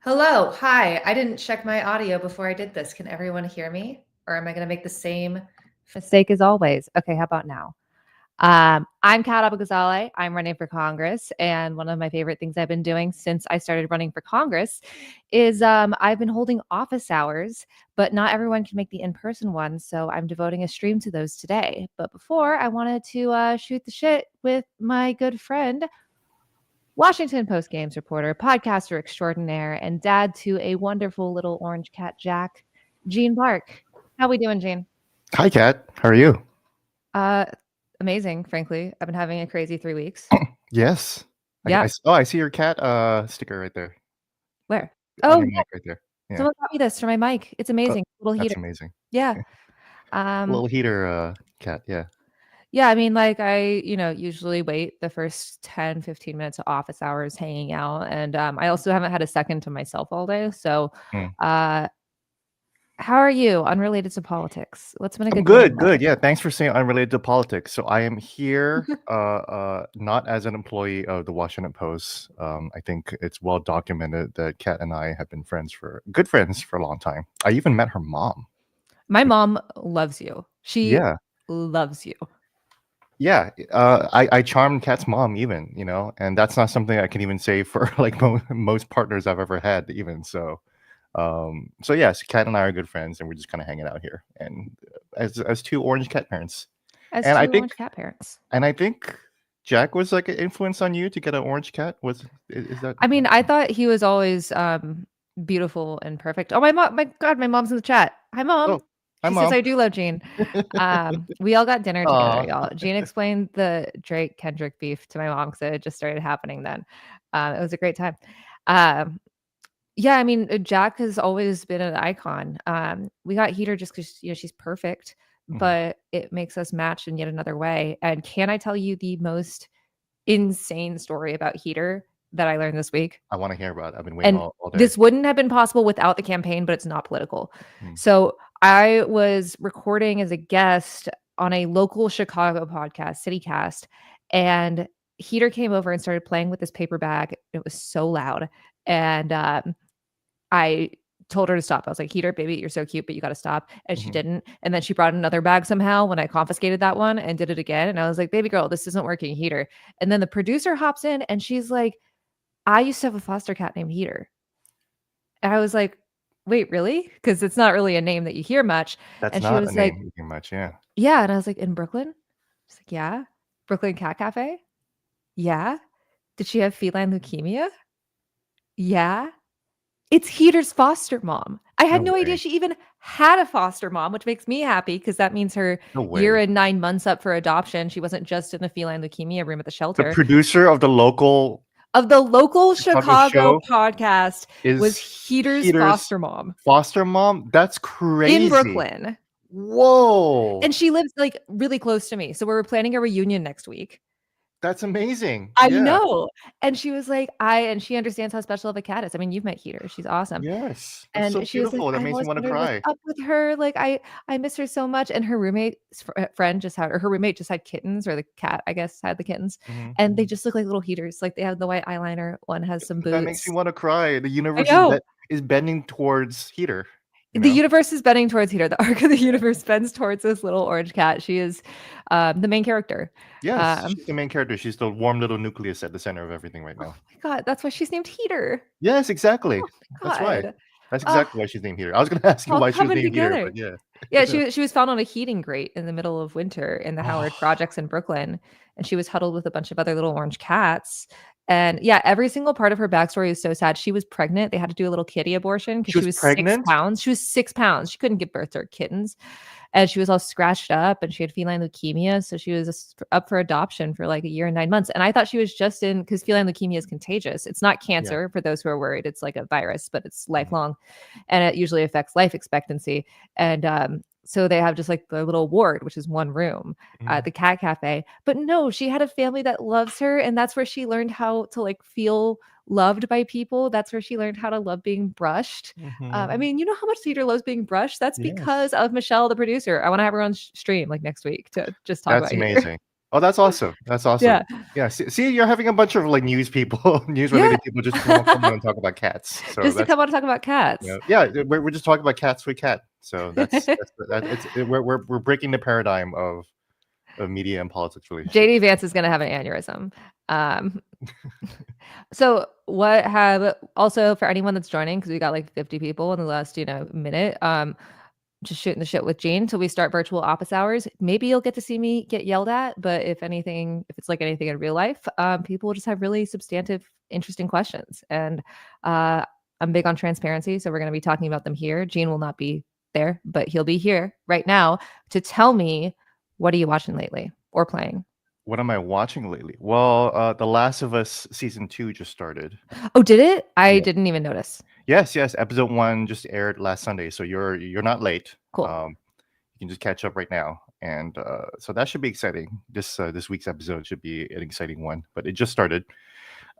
Hello, hi. I didn't check my audio before I did this. Can everyone hear me? Or am I going to make the same mistake as always? Okay, how about now? I'm Kat Abou-Ghazaleh. I'm running for Congress, and one of my favorite things I've been doing since I started running for Congress is I've been holding office hours, but not everyone can make the in-person ones, so I'm devoting a stream to those today. But before, I wanted to shoot the shit with my good friend, Washington Post games reporter, podcaster extraordinaire, and dad to a wonderful little orange cat, Jack, Gene Park. How we doing, Gene? Hi, Kat. How are you? Uh, Amazing, frankly. I've been having a crazy 3 weeks. Yes. Yeah. I see your cat sticker right there Where? on Oh, your yeah. mic right there. Yeah. Someone got me this for my mic. It's Oh, amazing. Little heater. that's amazing. Yeah. A little heater cat. Yeah. Yeah, I mean, like I usually wait the first 10, 15 minutes of office hours hanging out. And I also haven't had a second to myself all day. So Mm. uh how are you? Unrelated to politics. What's been a I'm good day in good. your life? Good. Yeah. Thanks for saying unrelated to politics. So I am here not as an employee of the Washington Post. I think it's well documented that Kat and I have been good friends for a long time. I even met her mom. My mom loves you. She Yeah. loves you. Yeah, I charmed Kat's mom even, and that's not something I can even say for like most partners I've ever had even. So yes, Kat and I are good friends, and we're just kind of hanging out here, and as two orange cat parents, As and I two think orange cat parents. and I think Jack was like an influence on you to get an orange cat. Is that? I mean, I thought he was always beautiful and perfect. Oh, my God, my mom's in the chat. Hi, mom. Oh, hi, She says mom. I do love Gene. We all got dinner together, Aw. y'all. Gene explained the Drake Kendrick beef to my mom because it had just started happening then. It was a great time. Um, yeah, I mean, Jack has always been an icon. We got Heater just because she's perfect, Mhm. but it makes us match in yet another way. And can I tell you the most insane story about Heater that I learned this week? I want to hear about it. I've been waiting And all day. this wouldn't have been possible without the campaign, but it's not political. Mm. So I was recording as a guest on a local Chicago podcast, CityCast, and Heater came over and started playing with this paper bag. It was so loud. And I told her to stop. I was like, "Heater, baby, you're so cute, but you got to stop." And she Mhm. didn't. And then she brought another bag somehow when I confiscated that one and did it again. And I was like, "Baby girl, this isn't working, Heater." And then the producer hops in and she's like, "I used to have a foster cat named Heater." And I was like, "Wait, really?" Because it's not really a name that you hear much. That's And she not a was like, name you hear much. Yeah. "Yeah." And I was like, "In Brooklyn?" She's like, "Yeah." "Brooklyn Cat Cafe?" "Yeah." "Did she have feline leukemia?" "Yeah." It's Heater's foster mom. I had No no idea way. she even had a foster mom, which makes me happy because that means her No year way. and 9 months up for adoption. She wasn't just in the feline leukemia room at the The shelter. producer of the local Of the local Chicago Chicago show podcast was is Heater's Heater's foster mom foster mom? That's in crazy. Brooklyn. Whoa! And she lives, like, really close to me, so we're planning a reunion next week. That's amazing. I Yeah. know, and she was like, "I" and she understands how special of a cat is. I mean, you've met Heater, she's awesome, Yes. That's so and she was like, beautiful. That "I've makes me always wanna wondered what's cry. up with her, like, I miss her so much," and her friend just had or her roommate just had kittens, or the cat, I guess, had the kittens, Mhm, and they mhm. just look like little Heaters, like, they have the white eyeliner, one has some That makes me boots. wanna cry. The I universe know. is bending towards Heater, you The know? universe is bending towards Heater. The arc of the universe bends towards this little orange cat. She is, the main character. Yes, Um, she's the main character. She's the warm little nucleus at the center of everything right oh now. my god, that's why she's named Heater. Yes, exactly. Oh my That's why. god. That's Ugh, exactly why she's named Heater. I was gonna ask you all why she was coming named Heater, together. but yeah. Yeah, she was found on a heating grate in the middle of winter in the Howard Projects in Brooklyn, and she was huddled with a bunch of other little orange cats. And yeah, every single part of her backstory is so sad. She was pregnant. They had to do a little kitty abortion because She she was was 6 pregnant? pounds. She was 6 pounds. She couldn't give birth to her kittens. And she was all scratched up and she had feline leukemia. So she was up for adoption for like a year and 9 months. And I thought she was just in because feline leukemia is contagious. It's not Yeah. cancer for those who are worried. It's like a virus, but it's Mhm, lifelong and it usually affects life expectancy. And so they have just like the little ward, which is one room at mhm. the cat cafe. But no, she had a family that loves her. And that's where she learned how to like feel loved by people. That's where she learned how to love being brushed. I Mhm. mean, you know how much Cedar loves being brushed? That's Yes. because of Michelle, the producer. I want to have her on stream like next week to just talk That's about Heater. amazing. Oh, that's awesome. That's awesome. Yeah. Yeah. See, you're having a bunch of like news people, news Yeah. related people just come on and talk about cats. So Just to that's, come on and talk about you cats. know, yeah, we're just talking about cats with cat. So we're breaking the paradigm of media and politics JD relationships. Vance is gonna have an aneurysm. Um, so what have also for anyone that's joining, because we got like 50 people in the last, minute, just shooting the shit with Jane till we start virtual office hours. Maybe you'll get to see me get yelled at, but if anything, if it's like anything in real life, people will just have really substantive, interesting questions. And I'm big on transparency, so we're going to be talking about them here. Gene will not be there, but he'll be here right now to tell me, what are you watching lately or playing? What am I watching lately? Well, The Last of Us season 2 just started. Oh, did it? I Yeah. didn't even notice. Yes, yes. Episode 1 just aired last Sunday, so you're not late. Cool. You can just catch up right now, and so that should be exciting. This week's episode should be an exciting one, but it just started.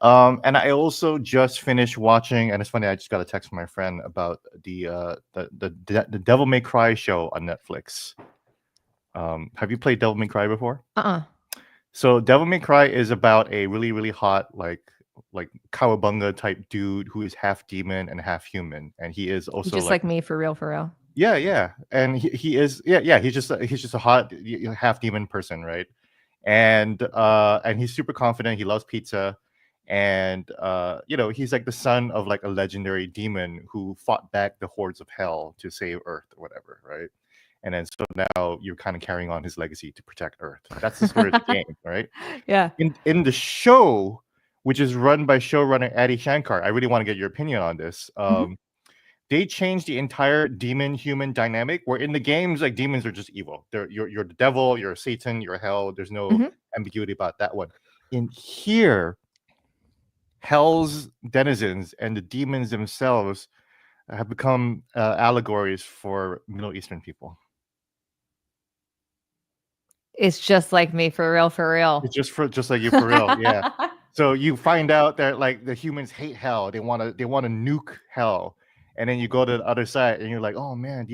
And I also just finished watching, and it's funny. I just got a text from my friend about the Devil May Cry show on Netflix. Have you played Devil May Cry before? So Devil May Cry is about a really, really hot, like cowabunga type dude who is half demon and half human, and he is also Just like me, for real, for real. yeah, yeah, and he is yeah. He's just a hot half demon person, right? And he's super confident. He loves pizza, and he's like the son of like a legendary demon who fought back the hordes of hell to save Earth or whatever, right? And then so now you're kind of carrying on his legacy to protect Earth. That's the story of the game, right? Yeah. In the show, which is run by showrunner Adi Shankar, I really want to get your opinion on this. They changed the entire demon human dynamic. Where in the games, like demons are just evil. You're the devil, you're Satan, you're hell. There's no ambiguity about that one. In here, hell's denizens and the demons themselves have become allegories for Middle Eastern people. It's just like me, for real, for real. It's just like you, for real, yeah. So you find out that like the humans hate hell. They want to nuke hell, and then you go to the other side and you're like, oh man,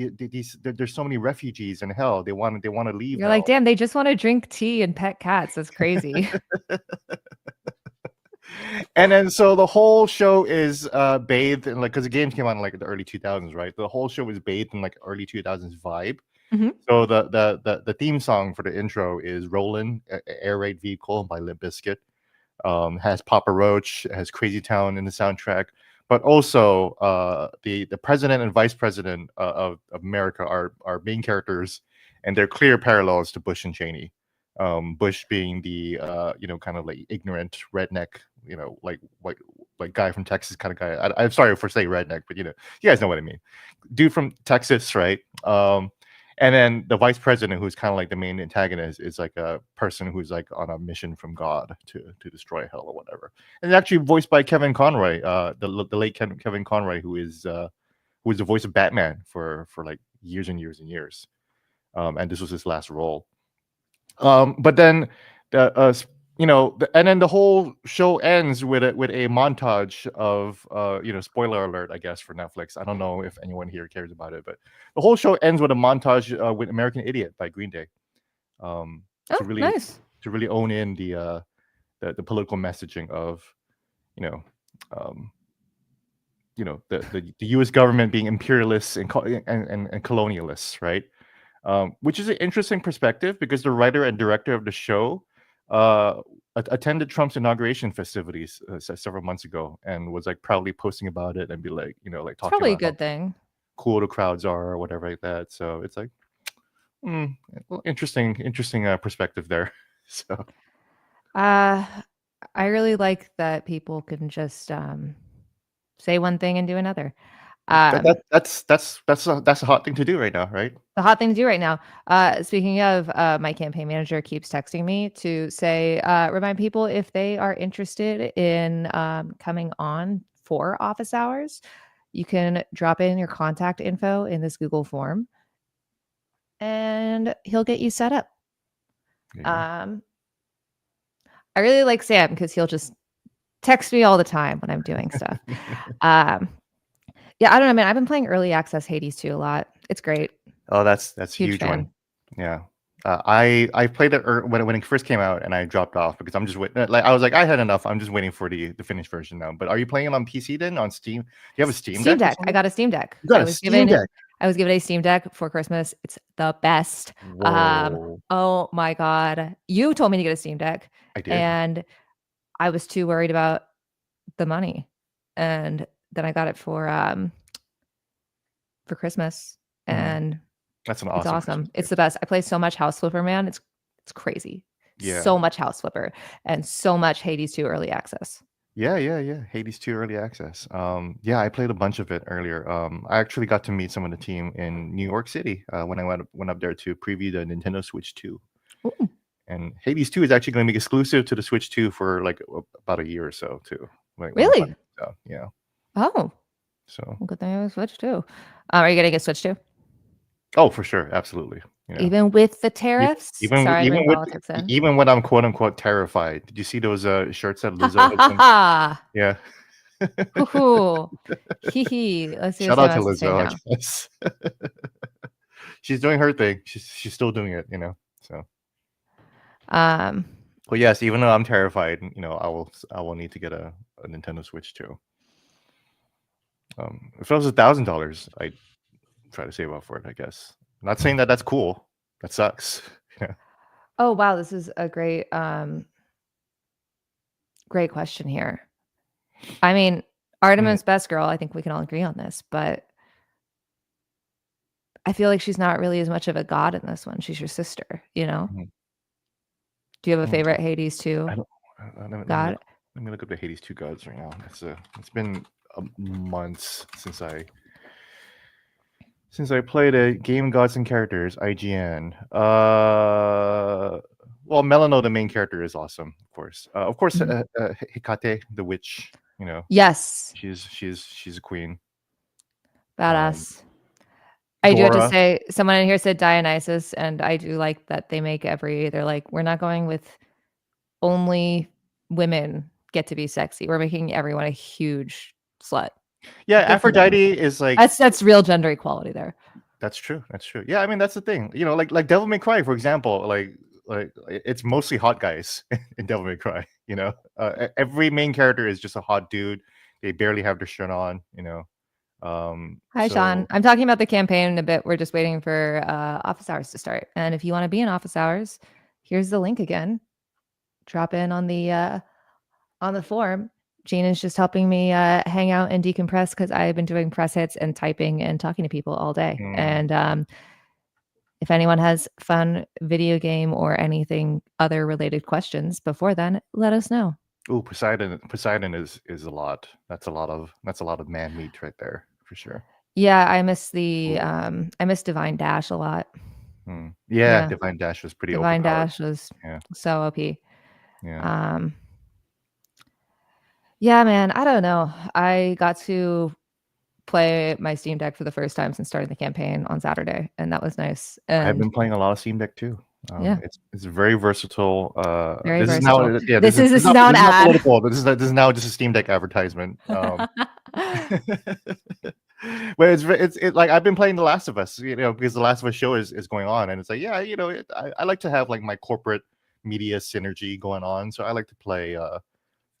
there's so many refugees in hell. They want to leave. You're hell. like, damn, they just want to drink tea and pet cats. That's crazy. And then so the whole show is bathed in, like, because the games came out in like the early 2000s, right? The whole show is bathed in like early 2000s vibe. So the theme song for the intro is "Rollin'," Air Raid Vehicle by Limp Bizkit. Has Papa Roach, has Crazy Town in the soundtrack, but also the president and vice president of America are main characters, and they're clear parallels to Bush and Cheney. Bush being the kind of like ignorant redneck, like guy from Texas kind of guy. I'm sorry for saying redneck, but you guys know what I mean. Dude from Texas, right? And then the vice president, who's kind of like the main antagonist, is like a person who's like on a mission from God to destroy hell or whatever. And it's actually voiced by Kevin Conroy, the late Kevin Conroy, who was the voice of Batman for like years and years and years. And this was his last role. But then and then the whole show ends with a montage of spoiler alert, I guess, for Netflix. I don't know if anyone here cares about it, but the whole show ends with a montage with American Idiot by Green Day. Nice. To really own in the political messaging of the U.S. government being imperialists and colonialists, right? Which is an interesting perspective because the writer and director of the show attended Trump's inauguration festivities several months ago and was like proudly posting about it and be like, like talking probably about a good thing. Cool the crowds are or whatever like that. So it's like, interesting perspective there. So, I really like that people can just say one thing and do another. That's a hot thing to do right now, right? The hot thing to do right now. Speaking of, my campaign manager keeps texting me to say, remind people if they are interested in coming on for office hours, you can drop in your contact info in this Google form and he'll get you set up. I really like Sam because he'll just text me all the time when I'm doing stuff. Yeah, I don't know, man. I've been playing early access Hades 2 a lot. It's great. Oh, that's Huge huge fan. one. Yeah, I played it when it first came out, and I dropped off because I'm just waiting. Like I was like, I had enough. I'm just waiting for the finished version now. But are you playing it on PC then on Steam? Do you have a Steam Steam Deck or Deck. I something? got a Steam Deck. You got a Steam Deck. I was given a Steam Deck for Christmas. It's the best. Whoa! Oh my God. You told me to get a Steam Deck, I did. and I was too worried about the money. And then I got it for Christmas, Mhm. and That's an it's awesome. awesome. Christmas It's gift. the best. I play so much House Flipper, man. It's crazy. Yeah. So much House Flipper and so much Hades 2 early access. Yeah. Hades 2 early access. Yeah, I played a bunch of it earlier. I actually got to meet some of the team in New York City when I went up there to preview the Nintendo Switch 2. Ooh. And Hades 2 is actually going to be exclusive to the Switch 2 for like about a year or so too. Like, Really? so, yeah. Oh, So. well, good thing I have a Switch too. Are you getting a Switch too? Oh, for sure, absolutely. You know, Even with the tariffs? even Sorry, even bring with politics in. even when I'm quote unquote terrified. Did you see those shirts that Ha Lizzo ha has ha been? ha. Yeah. Hoo-hoo. Hee hee. Let's see what Shout out Sam to has to say Lizzo, I now. guess. She's doing her thing. She's still doing it, you know. So, but yes, even though I'm terrified, you know, I will need to get a Nintendo Switch too. If it was $1,000, I'd try to save up for it, I guess. I'm not saying that that's cool. That sucks. Yeah. Oh wow, this is a great great question here. I mean, Artemis Best Girl, I think we can all agree on this, but I feel like she's not really as much of a god in this one. She's your sister, you know? Mhm. Do you have a favorite Hades 2 I don't. god? Let me look up the Hades 2 gods right now. It's been months since I played a game gods and characters IGN. Well, Melano, the main character, is awesome, of course. Hecate, the witch. You know, Yes. she's a queen. Badass. I do have to Dora. say, someone in here said Dionysus, and I do like that they make they're like, we're not going with only women get to be sexy. We're making everyone a huge slut. Yeah, Good for them. Aphrodite is like That's real gender equality there. That's true. Yeah, I mean that's the thing. You know, like Devil May Cry, for example. Like it's mostly hot guys in Devil May Cry. You know, every main character is just a hot dude. They barely have their shirt on. You know. Hi, Sean. I'm talking about the campaign in a bit. We're just waiting for office hours to start. And if you want to be in office hours, here's the link again. Drop in on the forum. Jane is just helping me hang out and decompress because I've been doing press hits and typing and talking to people all day. And if anyone has fun video game or anything other related questions before then, let us know. Oh, Poseidon is a lot. That's a lot of man meat right there for sure. Yeah, I miss Divine Dash a lot. Yeah, Divine Dash was pretty Divine overpowered. Dash was so OP. Yeah. Yeah, man, I don't know. I got to play my Steam Deck for the first time since starting the campaign on Saturday, and that was nice. And I've been playing a lot of Steam Deck too. Yeah, it's very versatual. Very this versatile. Is now, this is now an ad. Political. This is now just a Steam Deck advertisement. But it's like I've been playing The Last of Us, you know, because The Last of Us show is going on, and it's like, yeah, you know, I like to have like my corporate media synergy going on, so I like to play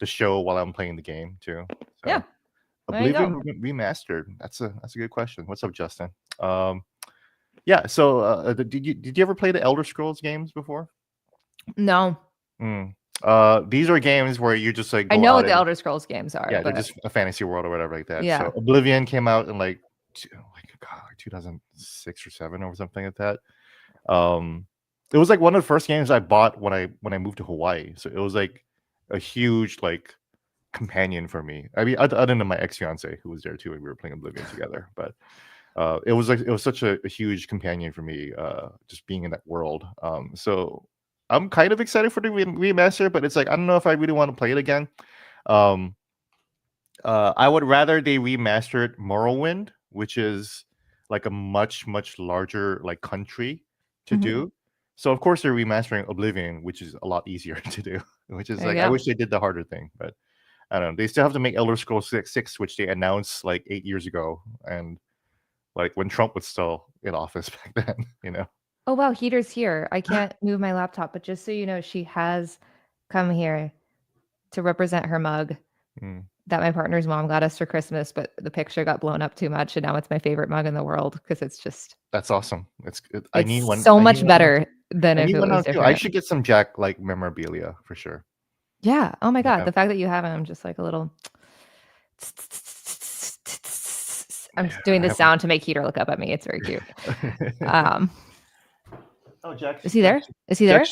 the show while I'm playing the game too. So, yeah. Oblivion remastered. That's a good question. What's up, Justin? Yeah. So, did you ever play the Elder Scrolls games before? No. These are games where you just like I know what the Elder Scrolls games are. Yeah, but... they're just a fantasy world or whatever like that. Yeah. So Oblivion came out in like 2006 or 7 or something like that. It was like one of the first games I bought when I moved to Hawaii. So it was like a huge like companion for me. I mean, other than my ex-fiance who was there too, and we were playing Oblivion together. But it was such a huge companion for me, just being in that world. So I'm kind of excited for the remaster, but it's like I don't know if I really want to play it again. I would rather they remastered Morrowind, which is like a much larger like country to do. So of course they're remastering Oblivion, which is a lot easier to do. Which is like I wish they did the harder thing, but I don't know. They still have to make Elder Scrolls 6, which they announced like 8 years ago, and like when Trump was still in office back then, you know. Oh wow, heater's here. I can't move my laptop, but just so you know, she has come here to represent her mug Mm, that my partner's mom got us for Christmas, but the picture got blown up too much, and now it's my favorite mug in the world because that's awesome. It's good. I it's need one. so I need much one now. better than I if need it one was now too. I different. should get some Jack like memorabilia for sure. Yeah. Oh my god, Yeah. the fact that you have it, I'm just like a little. I'm Yeah, doing I this have sound to make Heater look up at me. It's very cute. one. Um, Oh, is he there? Is he there?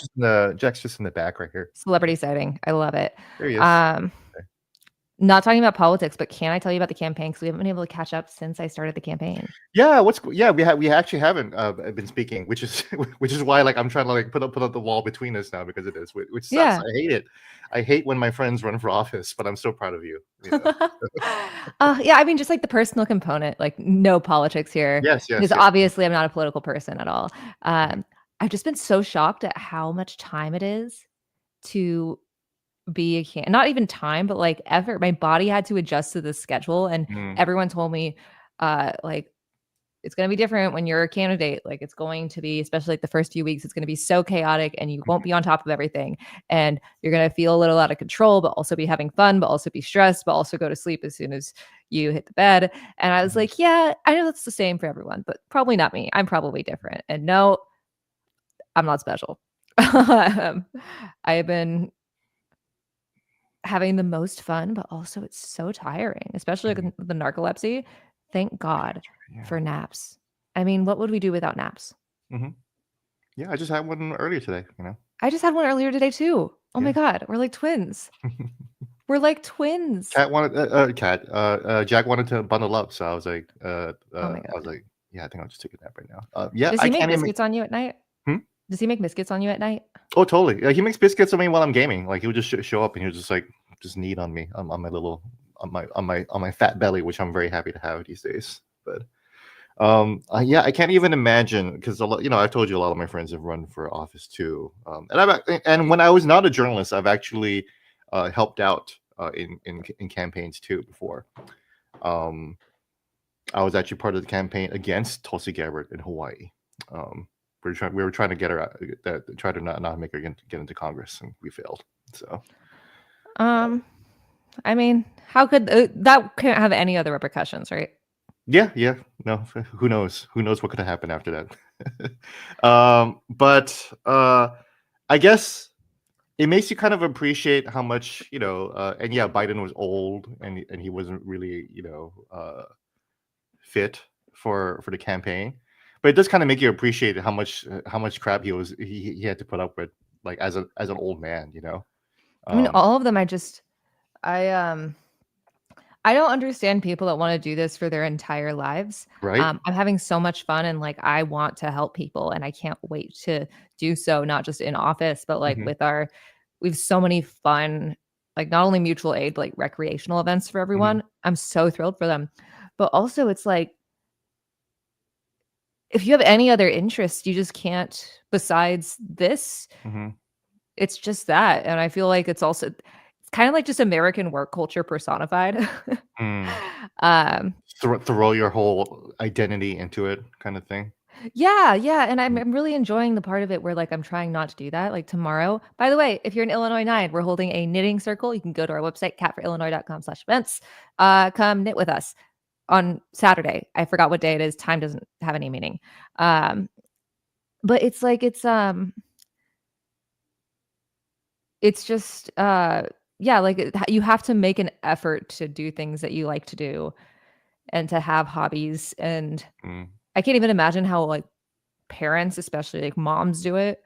Jack's just in the back right here. Celebrity sighting. I love it. There he is. Um, Not talking about politics, but can I tell you about the campaign? Because we haven't been able to catch up since I started the campaign. Yeah, we actually haven't been speaking, which is which is why like I'm trying to like put up the wall between us now because it is which sucks. Yeah. I hate it. I hate when my friends run for office, but I'm so proud of you. You know? Yeah, I mean, just like the personal component, like no politics here, Yes, because yes, yes. obviously I'm not a political person at all. I've just been so shocked at how much time it is to be a not even time, but like effort. My body had to adjust to the schedule, and Mm, everyone told me, like it's going to be different when you're a candidate. Like it's going to be, especially like the first few weeks, it's going to be so chaotic and you won't be on top of everything. And you're going to feel a little out of control, but also be having fun, but also be stressed, but also go to sleep as soon as you hit the bed. And I was mhm. like, yeah, I know that's the same for everyone, but probably not me. I'm probably different. And no, I'm not special. I have been having the most fun, but also it's so tiring, especially like Mhm. the narcolepsy. Thank God Yeah. for naps. I mean, what would we do without naps? Mhm. Yeah, I just had one earlier today, you know. I just had one earlier today too. Oh my Yeah. god, we're like twins. We're like twins. Jack wanted to bundle up, so Oh my I was god. like, yeah, I think I'll just take a nap right now. Yeah, Does I he make can't even. biscuits on you at night? Hmm? Does he make biscuits on you at night? Oh, totally. Yeah, he makes biscuits on me while I'm gaming. Like he would just show up and he was just like just knead on me on my little on my fat belly, which I'm very happy to have these days. But yeah, I can't even imagine because a lot, I've told you a lot of my friends have run for office too. And when I was not a journalist, I've actually helped out in campaigns too before. Um, I was actually part of the campaign against Tulsi Gabbard in Hawaii. Um, we were trying to get her out, try to not make her get into Congress, and we failed. So Um, I mean, how could that can't have any other repercussions, right? yeah, no, who knows? Who knows what could have happened after that? But I guess it makes you kind of appreciate how much and yeah, Biden was old and he wasn't really fit for the campaign, but it does kind of make you appreciate how much crap he had to put up with, like as an old man, I mean, um all of them. I I don't understand people that want to do this for their entire lives. right. I'm having so much fun and like I want to help people and I can't wait to do so, not just in office, but like Hmm. we have so many fun, like not only mutual aid, but like recreational events for Hmm. everyone. I'm so thrilled for them. But also, it's like if you have any other interest, you just can't, besides this, Hmm. it's just that. And I feel like it's kind of like just American work culture personified. Mm. um, Throw your whole identity into it, kind of thing. Yeah, yeah, and I'm Mm. I'm really enjoying the part of it where, like, I'm trying not to do that, like, tomorrow by the way, if you're in Illinois 9, we're holding a knitting circle, you can go to our website, catforillinois.com/events, come knit with us on Saturday. I forgot what day it is, time doesn't have any meaning, um, but it's just, yeah, like, you have to make an effort to do things that you like to do and to have hobbies, and Mm. I can't even imagine how, like, parents, especially, like, moms do it.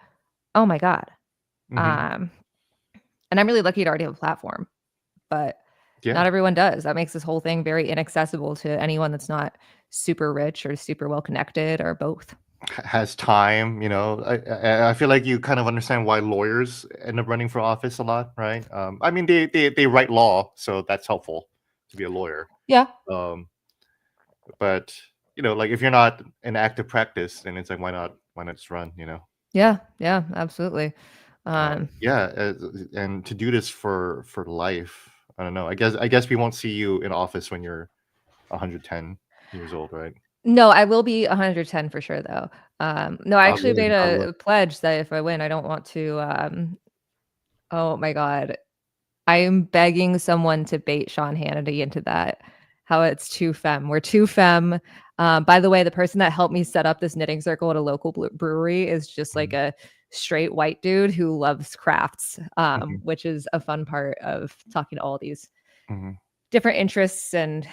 Oh my god. Hmm. Um, and I'm really lucky to already have a platform, but Yeah. not everyone does. That makes this whole thing very inaccessible to anyone that's not super rich or super well connected or both. Has time, I feel like you kind of understand why lawyers end up running for office a lot, right? I mean, they write law, so that's helpful to be a lawyer. Yeah. um but like if you're not in active practice, then it's like why not just run. Yeah. Yeah. Absolutely. Um, Yeah, and to do this for life, I don't know. I guess we won't see you in office when you're 110 years old, right? no, I will be 110 for sure though. No, I God actually made willing, God willing. a pledge that if I win, I don't want to. Oh my God, I am begging someone to bait Sean Hannity into that. How it's too femme. We're too femme. By the way, the person that helped me set up this knitting circle at a local brewery is just like Mhm, a straight white dude who loves crafts, mhm, which is a fun part of talking to all these mhm. different interests and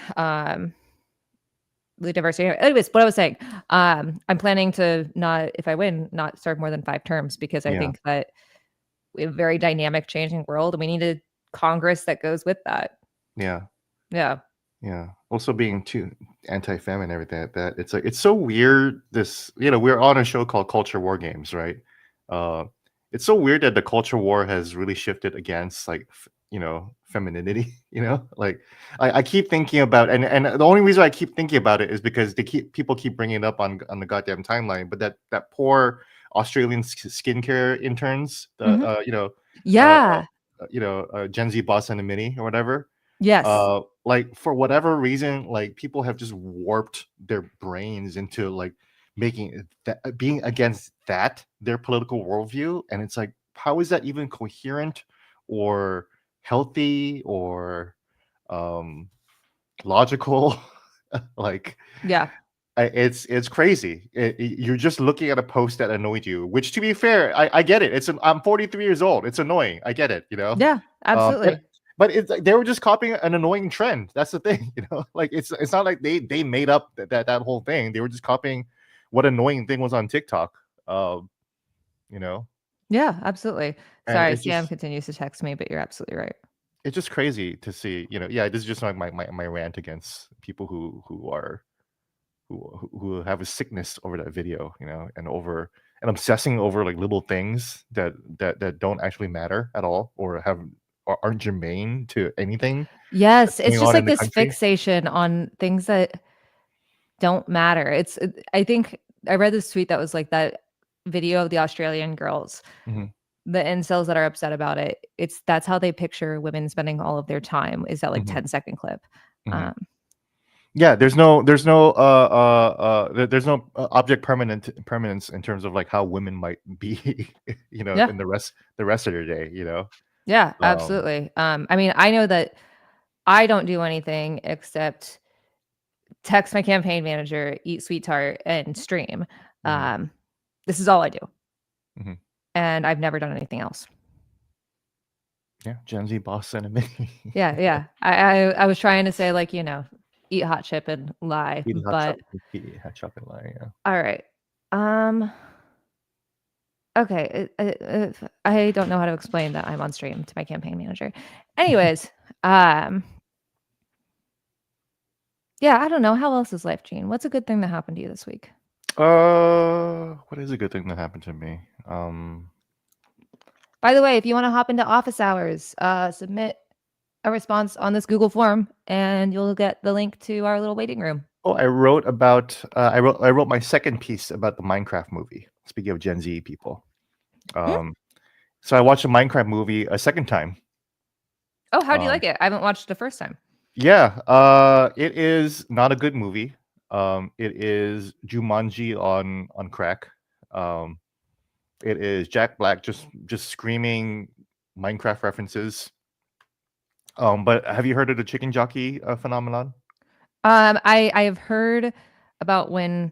the diversity. Anyways, what I was saying, I'm planning to not, if I win, not serve more than 5 terms because I Yeah, think that we have a very dynamic, changing world, and we need a Congress that goes with that. yeah, Yeah. yeah. Also being too anti-fem and everything like that. It's like it's so weird. This, we're on a show called Culture War Games, right? Uh, it's so weird that the culture war has really shifted against like femininity. Like I keep thinking about, and the only reason I keep thinking about it is because people keep bringing it up on the goddamn timeline. But that poor Australian skincare interns, the Mhm. uh, Yeah. Gen Z boss and a mini or whatever. Yes. Like for whatever reason, like people have just warped their brains into like making that being against that their political worldview, and it's like, how is that even coherent or healthy or um logical? Like Yeah. it's crazy. You're just looking at a post that annoyed you, which to be fair, I get it. I'm 43 years old. It's annoying. I get it. Yeah, But absolutely. it's like they were just copying an annoying trend. That's the thing. Like it's not like they made up that whole thing. They were just copying what annoying thing was on TikTok. Um, you know, Yeah, absolutely. and Sorry, Sam continues to text me, but you're absolutely right. it's just crazy to see. Yeah, this is just like my rant against people who have a sickness over that video, and obsessing over like little things that don't actually matter at all or aren't germane to anything that's Yes, it's going just on in like the this country. fixation on things that don't matter. I think I read this tweet that was like that video of the Australian girls, Mhm, the incels that are upset about it. That's how they picture women spending all of their time, is that like mhm, 10-second clip. mhm. Um, Yeah, there's no object permanence in terms of like how women might be, yeah. in the rest of their day. Yeah, Um, absolutely. I mean, I know that I don't do anything except text my campaign manager, eat sweet tart, and stream. mhm, Um, this is all I do, mhm. and I've never done anything else. Yeah, Gen Z boss enemy. Yeah, yeah. I was trying to say like, eat hot chip and lie, Eating hot but chocolate line. Yeah. all right. Um, okay. I don't know how to explain that I'm on stream to my campaign manager. Anyways, um, yeah, I don't know. How else is life, Gene? What's a good thing that happened to you this week? What is a good thing that happened to me? By the way, if you want to hop into office hours, submit a response on this Google form and you'll get the link to our little waiting room. Oh, I wrote my second piece about the Minecraft movie. Speaking of Gen Z people, Hmm? um, so I watched the Minecraft movie a second time. Oh, how do you Um, like it? I haven't watched it the first time. yeah, it is not a good movie. It is Jumanji on crack. Um, it is Jack Black just screaming Minecraft references. But have you heard of the chicken jockey phenomenon? I have heard about when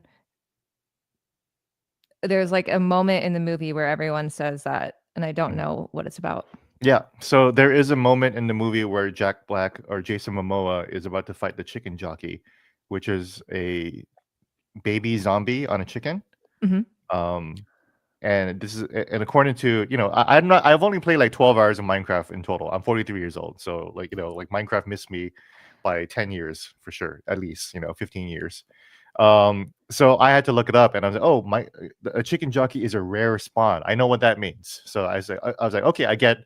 there's like a moment in the movie where everyone says that, and I don't Mm. know what it's about. Yeah, so there is a moment in the movie where Jack Black or Jason Momoa is about to fight the chicken jockey, which is a baby zombie on a chicken. Mhm. Um, and this is and according to I've only played like 12 hours of Minecraft in total. I'm 43 years old, so like like Minecraft missed me by 10 years for sure, at least 15 years. So I had to look it up, and I was like, oh, a chicken jockey is a rare spawn. I know what that means. So I was like, okay, I get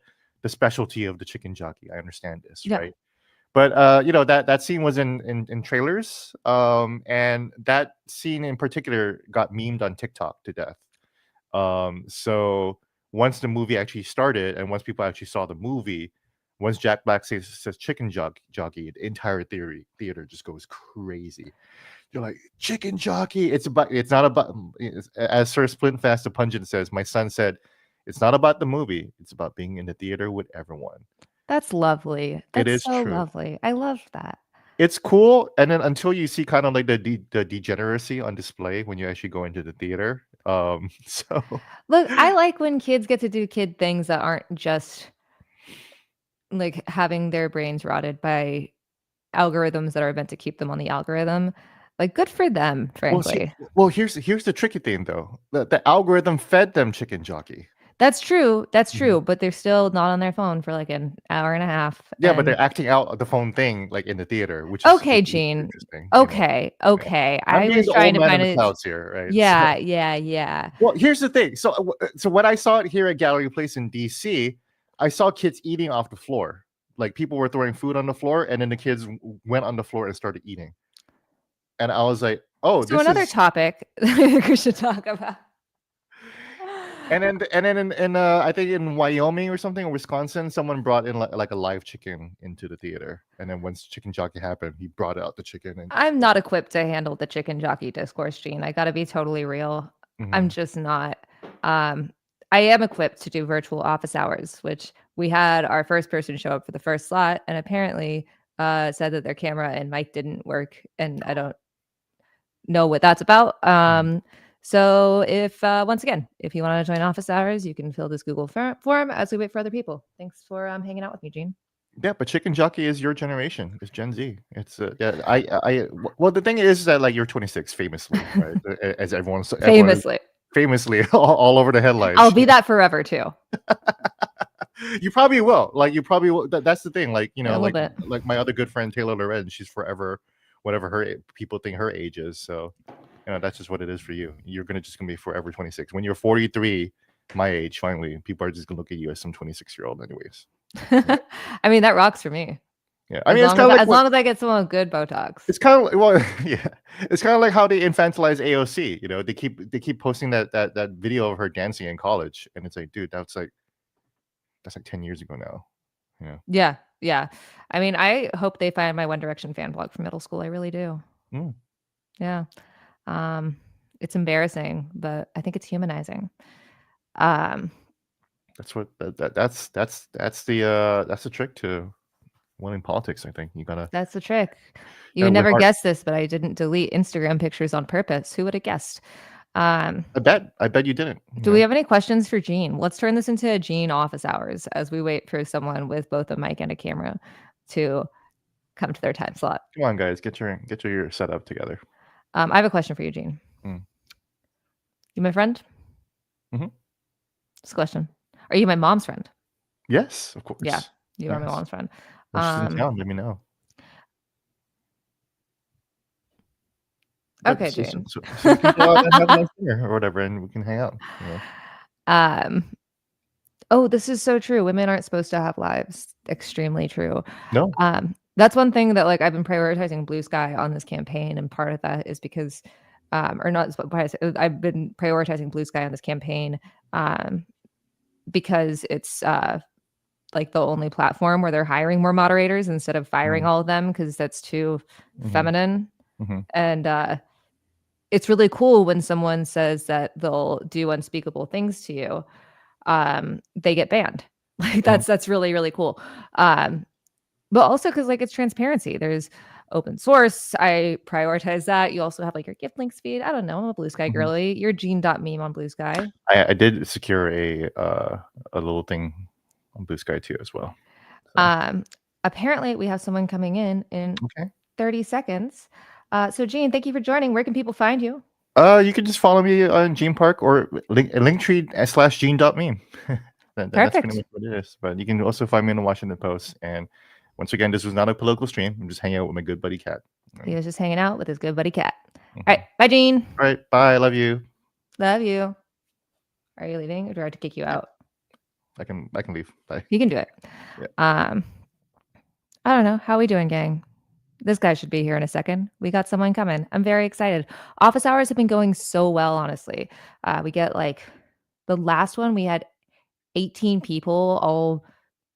the specialty of the chicken jockey. I understand this, Yeah. right? But that scene was in trailers, and that scene in particular got memed on TikTok to death. So once the movie actually started, and once people actually saw the movie, Once Jack Black says chicken jockey, the entire theater just goes crazy. You're like, chicken jockey. It's not about, as Sir Splintfast the Pungent says, my son said, it's not about the movie. It's about being in the theater with everyone. That's lovely. It That's is so true. lovely. I love that. It's cool, and then until you see kind of like the degeneracy on display when you actually go into the theater. So Look, I like when kids get to do kid things that aren't just like having their brains rotted by algorithms that are meant to keep them on the algorithm. Like, good for them, frankly. here's the tricky thing though. The algorithm fed them chicken jockey. That's true. That's Mhm. true. But they're still not on their phone for like an hour and a half. Yeah, but And they're acting out the phone thing like in the theater, which is okay, which is Gene. interesting. You know? Okay. Okay. I'm I being was the trying old to man in find the it. clouds here, right? Yeah. Yeah. Yeah. Well, here's the thing. So when I saw it here at Gallery Place in DC, I saw kids eating off the floor. Like people were throwing food on the floor, and then the kids went on the floor and started eating. And I was like, "Oh, So this another is." topic we should talk about. And then in I think in Wyoming or something, or Wisconsin, someone brought in like a live chicken into the theater. And then once chicken jockey happened, he brought out the chicken. And I'm not equipped to handle the chicken jockey discourse, Gene. I got to be totally real. I'm just not. Um, I am equipped to do virtual office hours, which we had our first person show up for the first slot, and apparently said that their camera and mic didn't work, and I don't know what that's about. So if once again, if you want to join office hours, you can fill this Google form as we wait for other people. Thanks for hanging out with me, Gene. Yeah, but chicken jockey is your generation. It's Gen Z. It's yeah. Well, the thing is that like you're 26, famously, right? As everyone famously all over the headlines. I'll be that forever too. You probably will. Like you probably will. That's the thing. Like you know, bit. like my other good friend Taylor Loren, she's forever, whatever people think her age is. So, you know, that's just what it is for you. You're just gonna be forever 26. When you're 43, my age, finally, people are just gonna look at you as some 26-year-old, anyways. I mean, that rocks for me. Yeah, I mean, it's kind of like as long as I get someone with good Botox. It's kind of well, yeah. It's kind of like how they infantilize AOC. You know, they keep posting that video of her dancing in college, and it's like, dude, that's like 10 years ago now. You know. Yeah, yeah. I mean, I hope they find my One Direction fan blog from middle school. I really do. Yeah. It's embarrassing, but I think it's humanizing. That's what that's the trick to winning politics. I think you gotta. That's the trick. You would never guess this, but I didn't delete Instagram pictures on purpose. Who would have guessed? I bet you didn't. Do we have any questions for Gene? Let's turn this into Gene office hours as we wait for someone with both a mic and a camera to come to their time slot. Come on, guys, get your setup together. I have a question for you, Gene. You my friend? Mm-hmm. This question. Are you my mom's friend? Yes, of course. Yeah, you are my mom's friend. Well, she's in town. Let me know. Okay, Jane. So we can go out and have lunch dinner or whatever, and we can hang out. You know? Oh, this is so true. Women aren't supposed to have lives. Extremely true. No. That's one thing that like I've been prioritizing Blue Sky on this campaign, and part of that is because, or not. I've been prioritizing Blue Sky on this campaign, because it's like the only platform where they're hiring more moderators instead of firing all of them because that's too feminine. And it's really cool when someone says that they'll do unspeakable things to you. They get banned. Like that's really, really cool. But also because like it's transparency. There's open source. I prioritize that. You also have like your gift links feed. I don't know. I'm a Blue Sky girly. You're Gene.meme on Blue Sky. I did secure a little thing on Blue Sky too as well. So. Apparently we have someone coming in 30 seconds. So Gene, thank you for joining. Where can people find you? You can just follow me on Gene Park or linktree/Gene.meme. That's pretty much what it is. But you can also find me in the Washington Post. And once again, this was not a political stream. I'm just hanging out with my good buddy Cat. He was just hanging out with his good buddy Cat. All right, bye, Gene. All right, bye. Love you. Love you. Are you leaving, or do I have to kick you out? I can leave. Bye. You can do it. Yeah. I don't know. How are we doing, gang? This guy should be here in a second. We got someone coming. I'm very excited. Office hours have been going so well, honestly. We get like the last one, we had 18 people all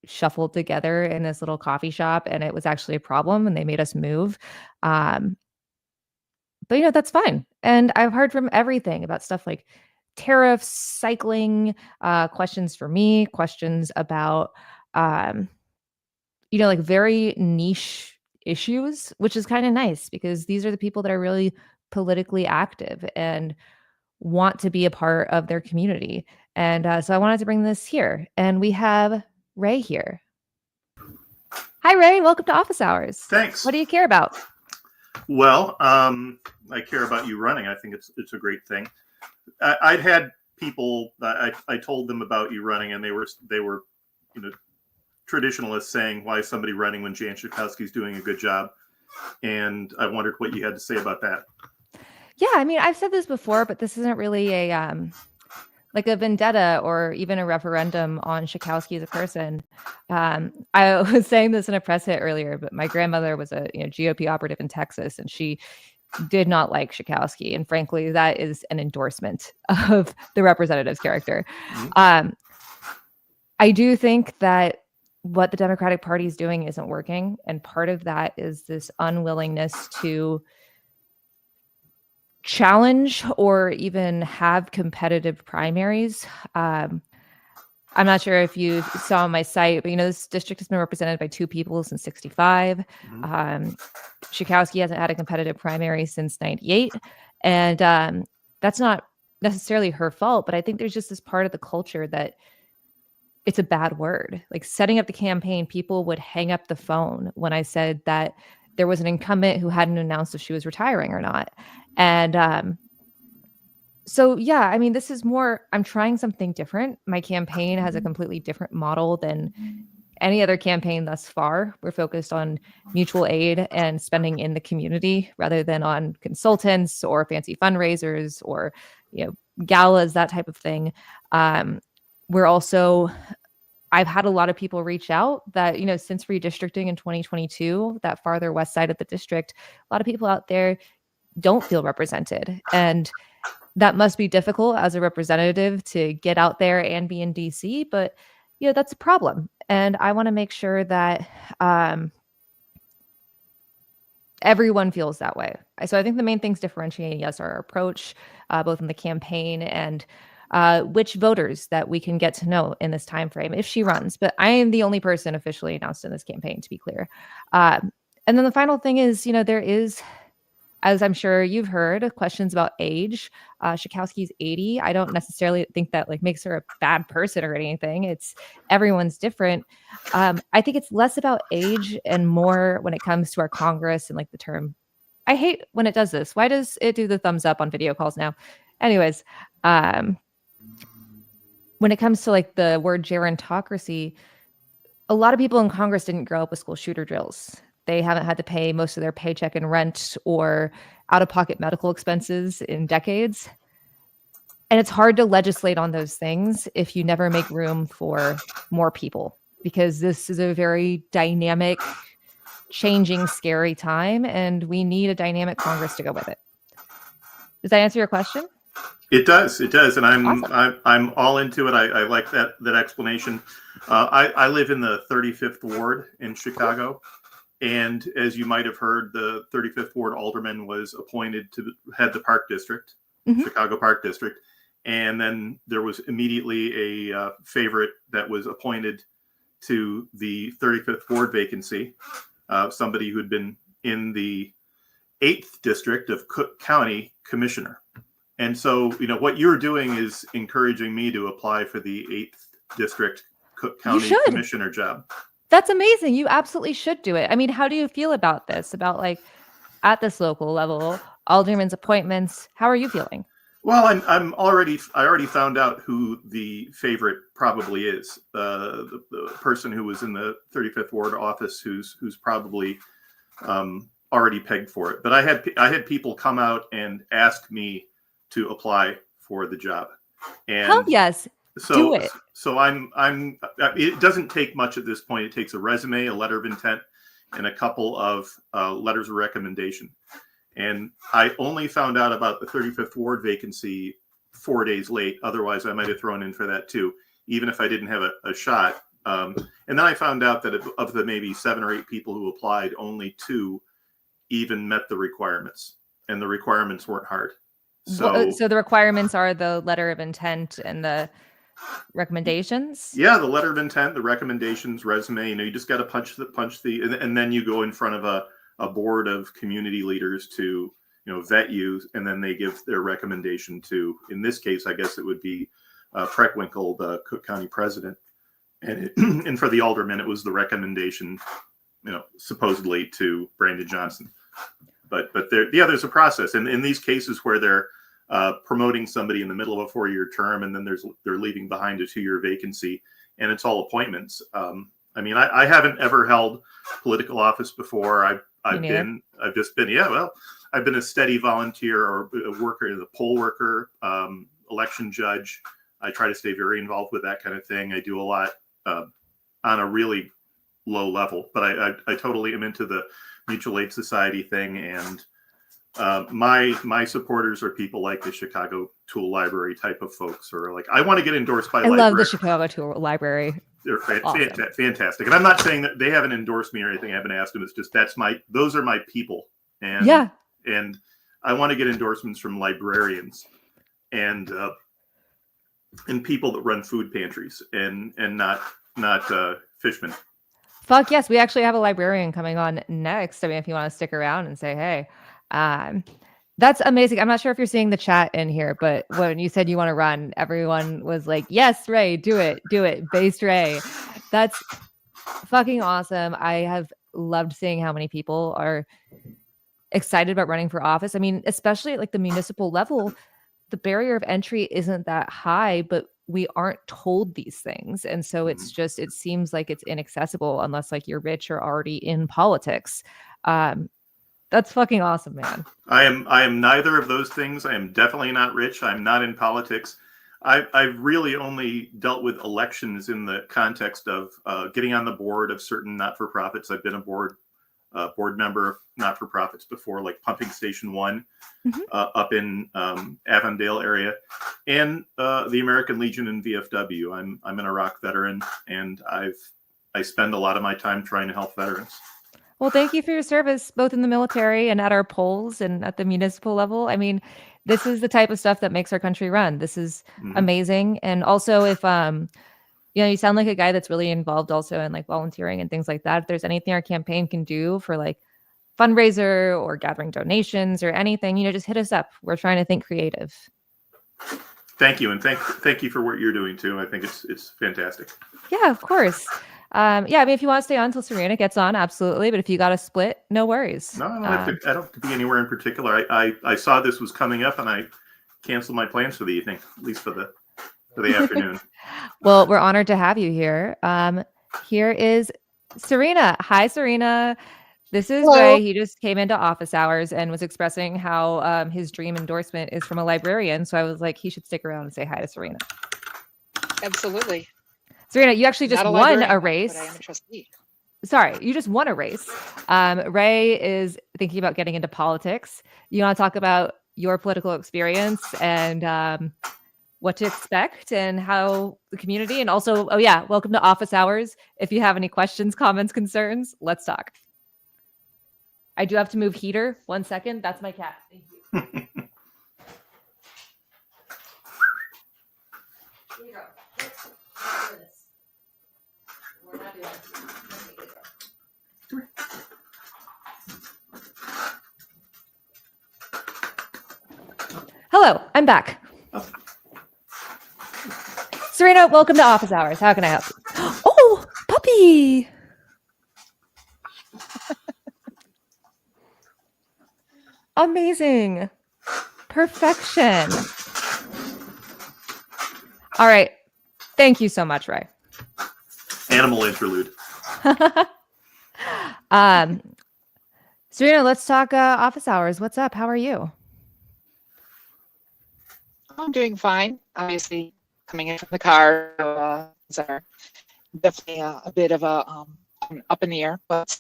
shuffled together in this little coffee shop, and it was actually a problem, and they made us move. Um, but that's fine. And I've heard from everything about stuff like tariffs, cycling, questions for me, questions about um, like very niche issues, which is kind of nice because these are the people that are really politically active and want to be a part of their community. And so I wanted to bring this here. And we have Ray here. Hi, Ray. Welcome to Office Hours. Thanks. What do you care about? Well, I care about you running. I think it's a great thing. I'd had people. I told them about you running, and they were traditionalists saying, "Why is somebody running when Jan Schakowsky's doing a good job?" And I wondered what you had to say about that. Yeah, I mean, I've said this before, but this isn't really a like a vendetta or even a referendum on Schakowsky as a person. I was saying this in a press hit earlier, but my grandmother was a GOP operative in Texas, and she did not like Schakowsky. And frankly, that is an endorsement of the representative's character. Mm-hmm. I do think that what the Democratic Party is doing isn't working. And part of that is this unwillingness to challenge or even have competitive primaries. I'm not sure if you saw on my site, but this district has been represented by 2 people since 65. Mm-hmm. Schakowsky hasn't had a competitive primary since 98. And that's not necessarily her fault, but I think there's just this part of the culture that it's a bad word. Like setting up the campaign, people would hang up the phone when I said that there was an incumbent who hadn't announced if she was retiring or not. And so, yeah, I mean, this is more, I'm trying something different. My campaign has a completely different model than any other campaign thus far. We're focused on mutual aid and spending in the community rather than on consultants or fancy fundraisers or, galas, that type of thing. We're also, I've had a lot of people reach out that, since redistricting in 2022, that farther west side of the district, a lot of people out there don't feel represented. And that must be difficult as a representative to get out there and be in DC, but that's a problem. And I want to make sure that everyone feels that way. So I think the main things differentiating us are our approach, both in the campaign and which voters that we can get to know in this time frame if she runs. But I am the only person officially announced in this campaign, to be clear. And then the final thing is, there is, as I'm sure you've heard, questions about age. Schakowsky's 80. I don't necessarily think that makes her a bad person or anything. It's everyone's different. I think it's less about age and more when it comes to our Congress and the term. I hate when it does this. Why does it do the thumbs up on video calls now? Anyways, when it comes to the word gerontocracy, a lot of people in Congress didn't grow up with school shooter drills. They haven't had to pay most of their paycheck in rent or out-of-pocket medical expenses in decades. And it's hard to legislate on those things if you never make room for more people, because this is a very dynamic, changing, scary time, and we need a dynamic Congress to go with it. Does that answer your question? It does, and Awesome. I'm all into it. I like that explanation. I live in the 35th ward in Chicago, and as you might have heard, the 35th ward alderman was appointed to head the Park District, Chicago Park District, and then there was immediately a favorite that was appointed to the 35th ward vacancy, somebody who had been in the 8th district of Cook County commissioner. And so, what you're doing is encouraging me to apply for the 8th district Cook County commissioner job. That's amazing. You absolutely should do it. I mean, how do you feel about this? About at this local level, alderman's appointments? How are you feeling? Well, I already found out who the favorite probably is. The person who was in the 35th ward office who's probably already pegged for it. But I had people come out and ask me to apply for the job. And hell yes, do it. So it doesn't take much at this point. It takes a resume, a letter of intent, and a couple of letters of recommendation. And I only found out about the 35th ward vacancy 4 days late. Otherwise, I might have thrown in for that too. Even if I didn't have a shot, And then I found out that of the maybe 7 or 8 people who applied, only 2 even met the requirements, and the requirements weren't hard. So the requirements are the letter of intent and the recommendations. Yeah, the letter of intent, the recommendations, resume. You just got to punch the, and then you go in front of a board of community leaders to vet you, and then they give their recommendation to. In this case, I guess it would be Preckwinkle, the Cook County president, and for the alderman, it was the recommendation, supposedly to Brandon Johnson. But there's a process, and in these cases where they're promoting somebody in the middle of a 4-year term, and then they're leaving behind a 2-year vacancy, and it's all appointments. I haven't ever held political office before. I've been a steady volunteer or a worker, the poll worker, election judge. I try to stay very involved with that kind of thing. I do a lot on a really low level, but I totally am into the mutual aid society thing, and my supporters are people like the Chicago Tool Library type of folks, or like, I want to get endorsed by. I love the Chicago Tool Library. They're awesome. Fantastic, and I'm not saying that they haven't endorsed me or anything. I haven't asked them. It's just those are my people, and and I want to get endorsements from librarians and people that run food pantries and not fishmen. Fuck yes, we actually have a librarian coming on next. I mean, if you want to stick around and say hey. That's amazing. I'm not sure if you're seeing the chat in here, but when you said you want to run, everyone was like, yes, Ray, do it. Based Ray. That's fucking awesome. I have loved seeing how many people are excited about running for office. I mean, especially at like the municipal level, the barrier of entry isn't that high, but we aren't told these things. And so it seems like it's inaccessible unless like you're rich or already in politics. That's fucking awesome, man. I am neither of those things. I am definitely not rich. I'm not in politics. I've really only dealt with elections in the context of getting on the board of certain not-for-profits. I've been a board member of not-for-profits before, like Pumping Station 1 up in Avondale area, and the American Legion in VFW. I'm an Iraq veteran, and I spend a lot of my time trying to help veterans. Well, thank you for your service, both in the military and at our polls and at the municipal level. I mean, this is the type of stuff that makes our country run. This is amazing. And also, if you sound like a guy that's really involved also in like volunteering and things like that. If there's anything our campaign can do for like fundraiser or gathering donations or anything, just hit us up. We're trying to think creative. Thank you, and thank you for what you're doing too. I think it's fantastic. Yeah, of course. I mean, if you want to stay on until Serena gets on, absolutely. But if you got to split, no worries. No, I don't have to be anywhere in particular. I saw this was coming up, and I canceled my plans for the evening, at least for the afternoon. Well, we're honored to have you here. Here is Serena. Hi, Serena. This is Hello. Ray. He just came into office hours and was expressing how his dream endorsement is from a librarian. So I was like, he should stick around and say hi to Serena. Absolutely. Serena, you actually just won a race. But I am a trustee. Sorry, you just won a race. Ray is thinking about getting into politics. You want to talk about your political experience and what to expect and how the community, and also, welcome to office hours. If you have any questions, comments, concerns, let's talk. I do have to move heater. 1 second. That's my cat. Thank you. Here you go. We're not doing this. Hello, I'm back. Serena, welcome to office hours. How can I help you? Oh, puppy. Amazing. Perfection. All right. Thank you so much, Ray. Animal interlude. Serena, let's talk office hours. What's up? How are you? I'm doing fine. Obviously, coming in from the car, are definitely a bit of a up in the air. But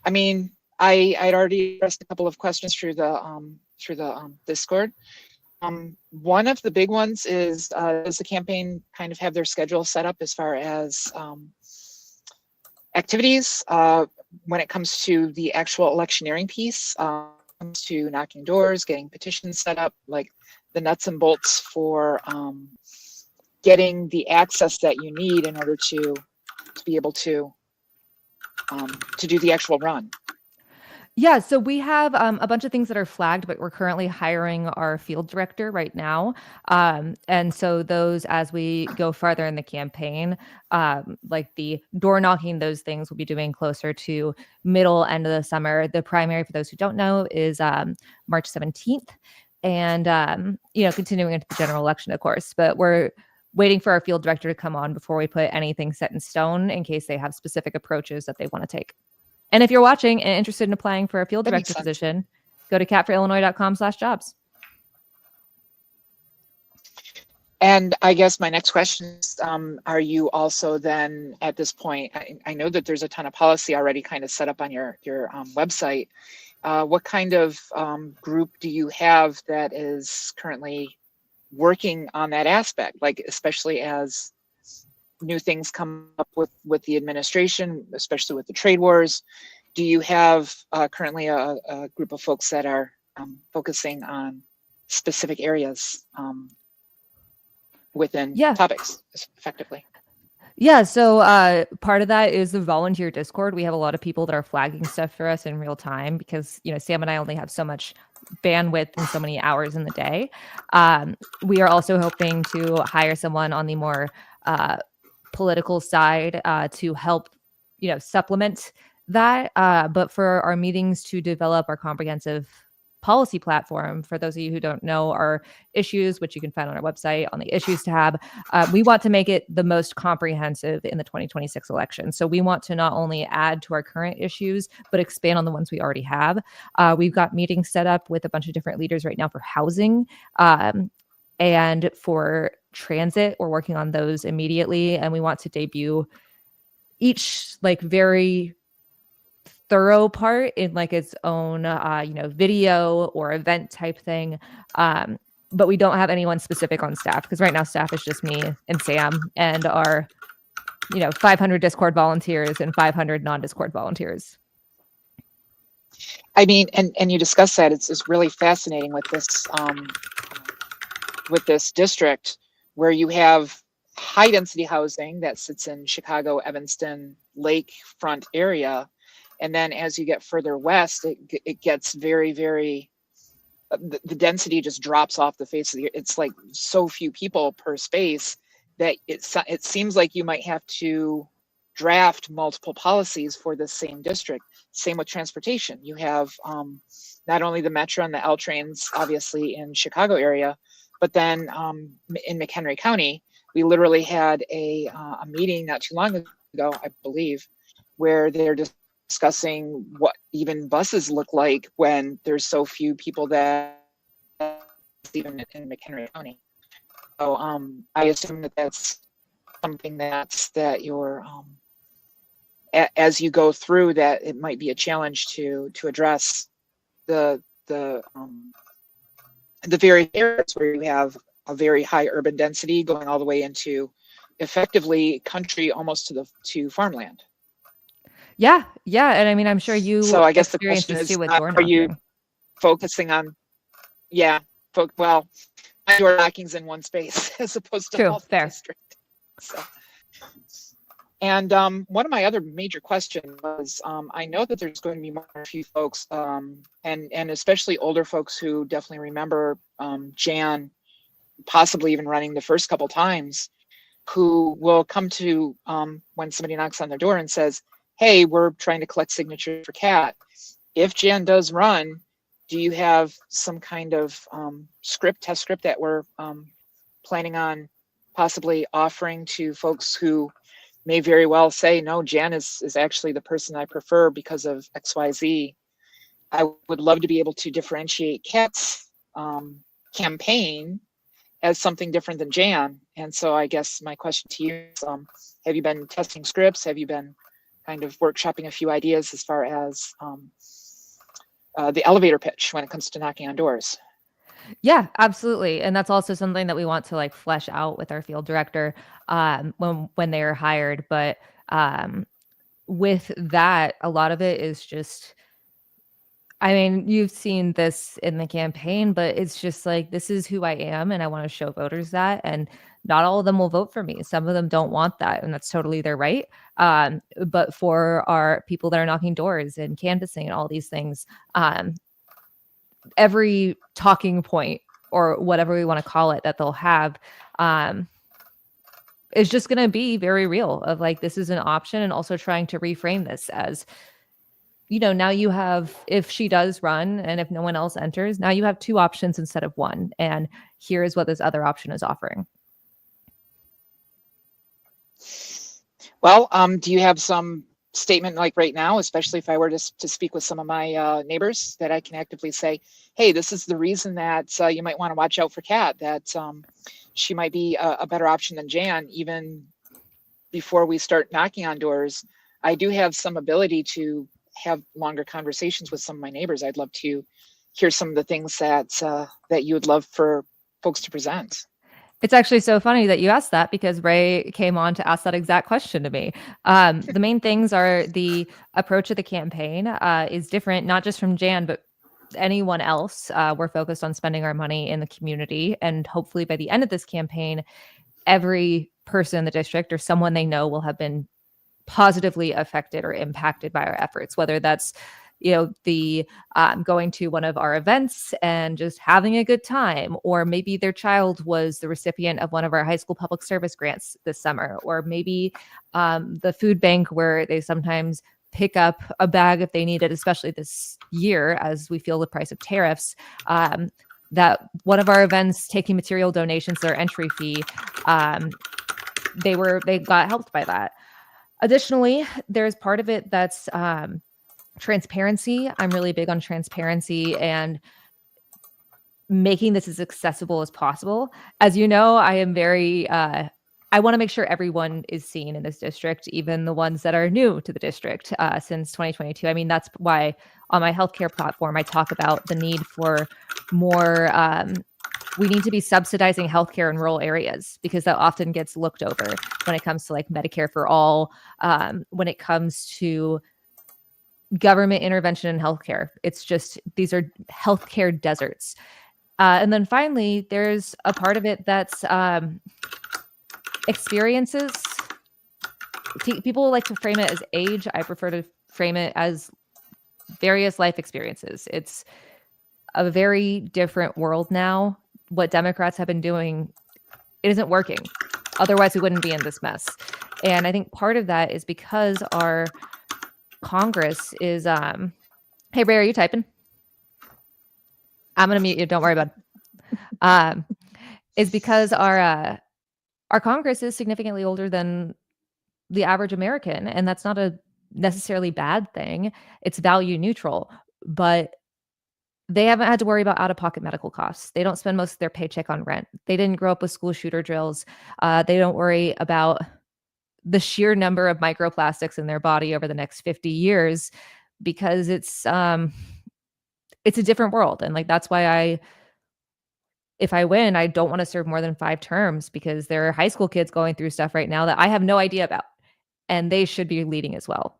I mean, I'd already asked a couple of questions through the Discord. One of the big ones is, does the campaign kind of have their schedule set up as far as activities when it comes to the actual electioneering piece, comes to knocking doors, getting petitions set up, like the nuts and bolts for getting the access that you need in order to be able to do the actual run? Yeah, so we have a bunch of things that are flagged, but we're currently hiring our field director right now. And so those, as we go farther in the campaign, like the door knocking, those things we'll be doing closer to middle end of the summer. The primary, for those who don't know, is March 17th. And, continuing into the general election, of course. But we're waiting for our field director to come on before we put anything set in stone in case they have specific approaches that they want to take. And if you're watching and interested in applying for a field director position, go to catforillinois.com/jobs. And I guess my next question is, are you also then at this point, I know that there's a ton of policy already kind of set up on your website. What kind of group do you have that is currently working on that aspect? Like, especially as new things come up with the administration, especially with the trade wars, do you have currently a group of folks that are focusing on specific areas within topics effectively? Yeah, so part of that is the volunteer Discord. We have a lot of people that are flagging stuff for us in real time because, Sam and I only have so much bandwidth and so many hours in the day. We are also hoping to hire someone on the more political side to help, supplement that. But for our meetings to develop our comprehensive policy platform, for those of you who don't know, our issues, which you can find on our website on the issues tab, we want to make it the most comprehensive in the 2026 election. So we want to not only add to our current issues, but expand on the ones we already have. We've got meetings set up with a bunch of different leaders right now for housing. And for transit, we're working on those immediately. And we want to debut each very thorough part in its own, video or event type thing. But we don't have anyone specific on staff because right now staff is just me and Sam and our, 500 Discord volunteers and 500 non-Discord volunteers. I mean, and you discussed that it's really fascinating with this district where you have high density housing that sits in Chicago, Evanston, lakefront area. And then as you get further west, it gets very, very, the density just drops off the face of the earth. It's like so few people per space that it seems like you might have to draft multiple policies for the same district. Same with transportation. You have not only the Metro and the L trains, obviously in Chicago area, but then in McHenry County, we literally had a meeting not too long ago, I believe, where they're discussing what even buses look like when there's so few people that even in McHenry County. So I assume that that's something that you're as you go through that it might be a challenge to address the various areas where you have a very high urban density going all the way into effectively country almost to farmland. Yeah. And I mean, I'm sure you. So I guess the question is, are you focusing on? Yeah. Well, door knocking's in one space as opposed to all the district. So. And one of my other major questions was, I know that there's going to be a few folks, and especially older folks who definitely remember Jan possibly even running the first couple times, who will come to when somebody knocks on their door and says, hey, we're trying to collect signatures for Cat. If Jan does run, do you have some kind of test script that we're planning on possibly offering to folks who may very well say, no, Jan is actually the person I prefer because of XYZ. I would love to be able to differentiate Cat's campaign as something different than Jan. And so I guess my question to you is, have you been testing scripts? Have you been kind of workshopping a few ideas as far as the elevator pitch when it comes to knocking on doors? Yeah, absolutely. And that's also something that we want to like flesh out with our field director when they are hired. But with that, a lot of it is just, I mean, you've seen this in the campaign, but it's just like, this is who I am, and I want to show voters that. And not all of them will vote for me. Some of them don't want that, and that's totally their right. But for our people that are knocking doors and canvassing and all these things, every talking point or whatever we want to call it that they'll have is just going to be very real of like, this is an option, and also trying to reframe this as, you know, now you have, if she does run and if no one else enters, now you have two options instead of one. And here is what this other option is offering. Well, do you have some statement like right now, especially if I were to speak with some of my neighbors, that I can actively say, hey, this is the reason that you might want to watch out for Kat, that she might be a better option than Jan, even before we start knocking on doors. I do have some ability to have longer conversations with some of my neighbors. I'd love to hear some of the things that that you would love for folks to present. It's actually so funny that you asked that, because Ray came on to ask that exact question to me. The main things are the approach of the campaign is different, not just from Jan, but anyone else. We're focused on spending our money in the community. And hopefully by the end of this campaign, every person in the district or someone they know will have been positively affected or impacted by our efforts, whether that's, you know, the going to one of our events and just having a good time, or maybe their child was the recipient of one of our high school public service grants this summer, or maybe the food bank where they sometimes pick up a bag if they need it, especially this year as we feel the price of tariffs. That one of our events taking material donations, their entry fee, they got helped by that. Additionally, there's part of it that's transparency. I'm really big on transparency and making this as accessible as possible. As you know, I am very, I want to make sure everyone is seen in this district, even the ones that are new to the district since 2022. I mean, that's why on my healthcare platform, I talk about the need for more, we need to be subsidizing healthcare in rural areas, because that often gets looked over when it comes to like Medicare for all, when it comes to government intervention in healthcare. It's just, these are healthcare deserts. And then finally, there's a part of it that's experiences. People like to frame it as age. I prefer to frame it as various life experiences. It's a very different world now. What Democrats have been doing, it isn't working. Otherwise, we wouldn't be in this mess. And I think part of that is because our Congress is, hey, Ray, are you typing? I'm going to mute you. Don't worry about it. Is because our Congress is significantly older than the average American. And that's not a necessarily bad thing. It's value neutral. But they haven't had to worry about out-of-pocket medical costs. They don't spend most of their paycheck on rent. They didn't grow up with school shooter drills. They don't worry about the sheer number of microplastics in their body over the next 50 years, because it's a different world. And like, that's why if I win, I don't want to serve more than 5 terms, because there are high school kids going through stuff right now that I have no idea about, and they should be leading as well.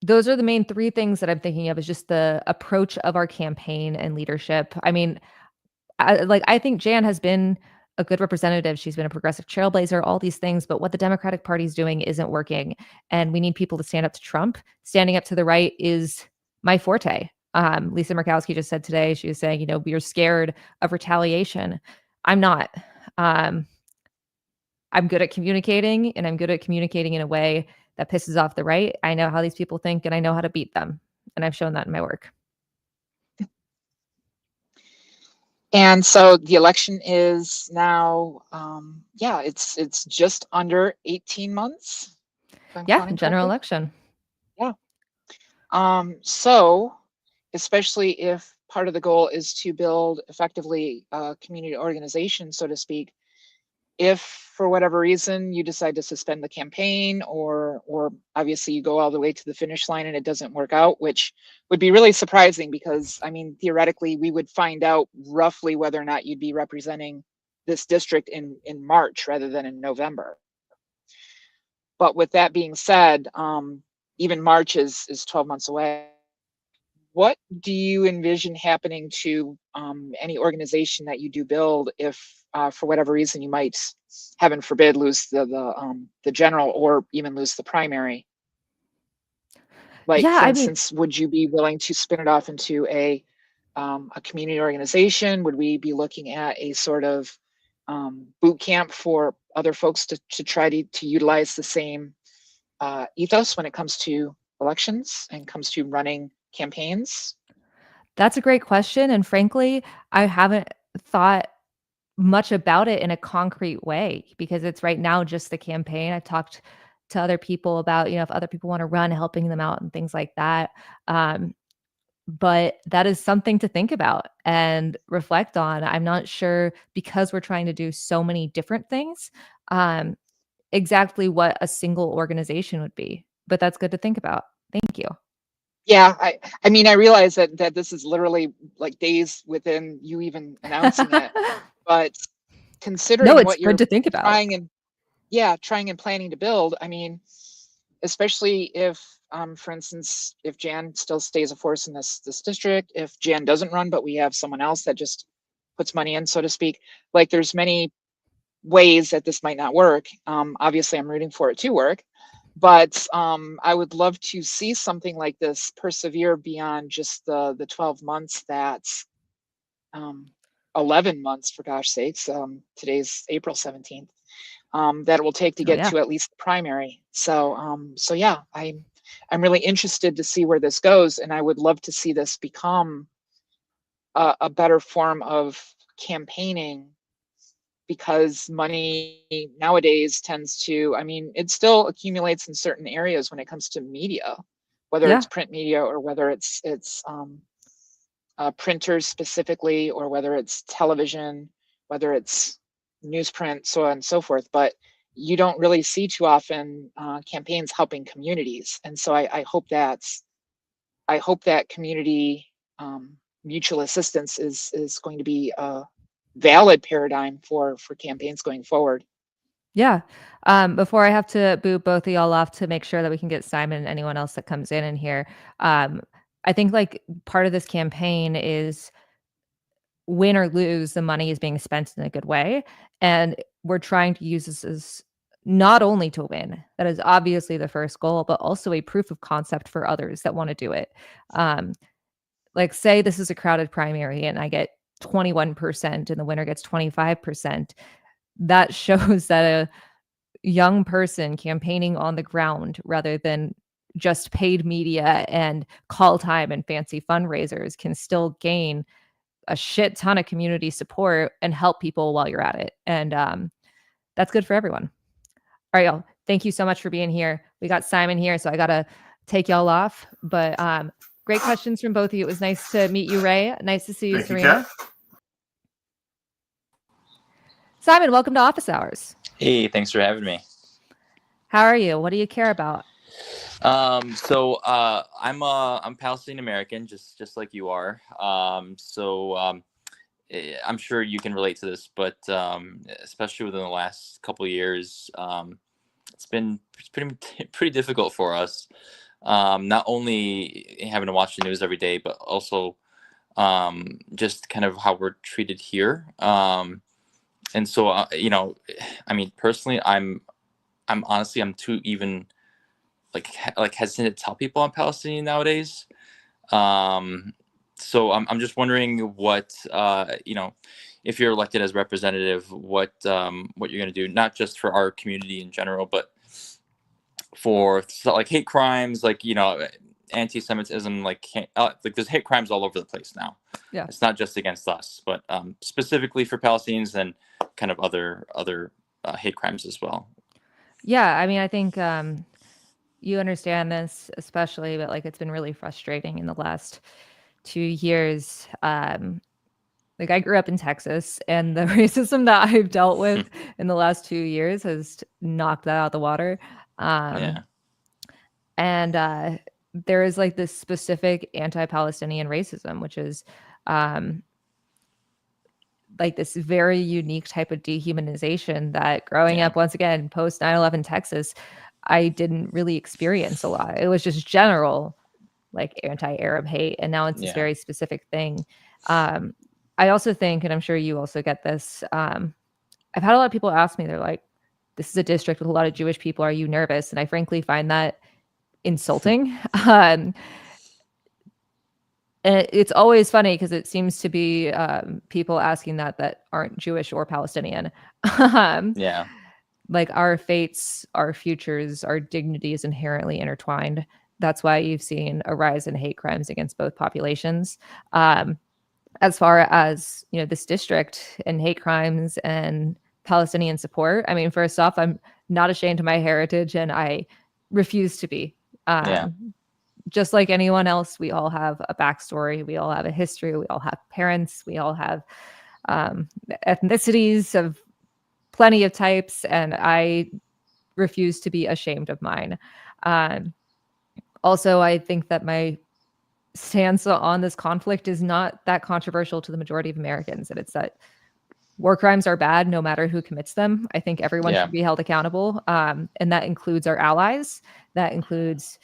Those are the main 3 things that I'm thinking of, is just the approach of our campaign and leadership. I mean, I think Jan has been a good representative. She's been a progressive trailblazer, all these things, but what the Democratic Party is doing isn't working. And we need people to stand up to Trump. Standing up to the right is my forte. Lisa Murkowski just said today, she was saying, you know, we are scared of retaliation. I'm not. I'm good at communicating, and I'm good at communicating in a way that pisses off the right. I know how these people think, and I know how to beat them. And I've shown that in my work. And so the election is now, it's just under 18 months. Yeah, general election. Yeah. So especially if part of the goal is to build effectively a community organization, so to speak, if for whatever reason you decide to suspend the campaign, or obviously you go all the way to the finish line and it doesn't work out, which would be really surprising, because I mean, theoretically we would find out roughly whether or not you'd be representing this district in March rather than in November. But with that being said, even March is 12 months away. What do you envision happening to any organization that you do build if, for whatever reason, you might, heaven forbid, lose the general or even lose the primary? Like, Yeah, for I mean, instance, would you be willing to spin it off into a community organization? Would we be looking at a sort of boot camp for other folks to try to utilize the same ethos when it comes to elections and comes to running campaigns? that's a great question. And frankly, I haven't thought much about it in a concrete way, because it's right now just the campaign. I've talked to other people about, if other people want to run, helping them out and things like that. But that is something to think about and reflect on. I'm not sure, because we're trying to do so many different things, exactly what a single organization would be. But that's good to think about. Thank you. Yeah, I mean, I realize that this is literally like days within you even announcing it, but considering No, it's what you're good to think about. trying and planning to build, I mean, especially if, for instance, if Jan still stays a force in this district, if Jan doesn't run, but we have someone else that just puts money in, so to speak, like there's many ways that this might not work. Obviously, I'm rooting for it to work, but I would love to see something like this persevere beyond just the 12 months that's 11 months, for gosh sakes. Today's April 17th. That it will take to get to at least the primary. So yeah, I'm really interested to see where this goes, and I would love to see this become a better form of campaigning, because money nowadays tends to, I mean, it still accumulates in certain areas when it comes to media, whether it's print media or whether it's printers specifically, or whether it's television, whether it's newsprint, so on and so forth. But you don't really see too often campaigns helping communities. And so I hope that community mutual assistance is going to be a valid paradigm for campaigns going forward. Yeah. Before I have to boot both of y'all off to make sure that we can get Simon and anyone else that comes in here, I think like part of this campaign is, win or lose, the money is being spent in a good way. And we're trying to use this as not only to win, that is obviously the first goal, but also a proof of concept for others that want to do it. Like, say this is a crowded primary and I get 21% and the winner gets 25%. That shows that a young person campaigning on the ground, rather than just paid media and call time and fancy fundraisers, can still gain a shit ton of community support and help people while you're at it. And that's good for everyone. All right, y'all. Thank you so much for being here. We got Simon here, so I got to take y'all off. But great questions from both of you. It was nice to meet you, Ray. Nice to see you, Serena. Simon, welcome to Office Hours. Hey, thanks for having me. How are you? What do you care about? I'm Palestinian American, just like you are. I'm sure you can relate to this, but especially within the last couple of years, it's been pretty difficult for us. Not only having to watch the news every day, but also just kind of how we're treated here. And so, I mean, personally, I'm too even like hesitant to tell people I'm Palestinian nowadays. So I'm just wondering what, if you're elected as representative, what you're going to do, not just for our community in general, but for like hate crimes, like, anti-Semitism, like there's hate crimes all over the place now. Yeah. It's not just against us, but specifically for Palestinians and kind of other hate crimes as well. Yeah. I mean, I think you understand this especially, but like it's been really frustrating in the last 2 years. Like Like I grew up in Texas, and the racism that I've dealt with in the last 2 years has knocked that out of the water. Yeah. And there is like this specific anti-Palestinian racism, which is like this very unique type of dehumanization that growing up, once again, post 9/11 Texas, I didn't really experience a lot. It was just general like anti-Arab hate. And now it's this very specific thing. I also think, and I'm sure you also get this, I've had a lot of people ask me, they're like, this is a district with a lot of Jewish people. Are you nervous? And I frankly find that insulting. And it's always funny because it seems to be people asking that aren't Jewish or Palestinian. Yeah. Like our fates, our futures, our dignity is inherently intertwined. That's why you've seen a rise in hate crimes against both populations. As far as, you know, this district and hate crimes and Palestinian support, I mean, first off, I'm not ashamed of my heritage, and I refuse to be. Just like anyone else, we all have a backstory. We all have a history. We all have parents. We all have ethnicities of plenty of types, and I refuse to be ashamed of mine. Also, I think that my stance on this conflict is not that controversial to the majority of Americans, and it's that war crimes are bad no matter who commits them. I think everyone should be held accountable, and that includes our allies. That includes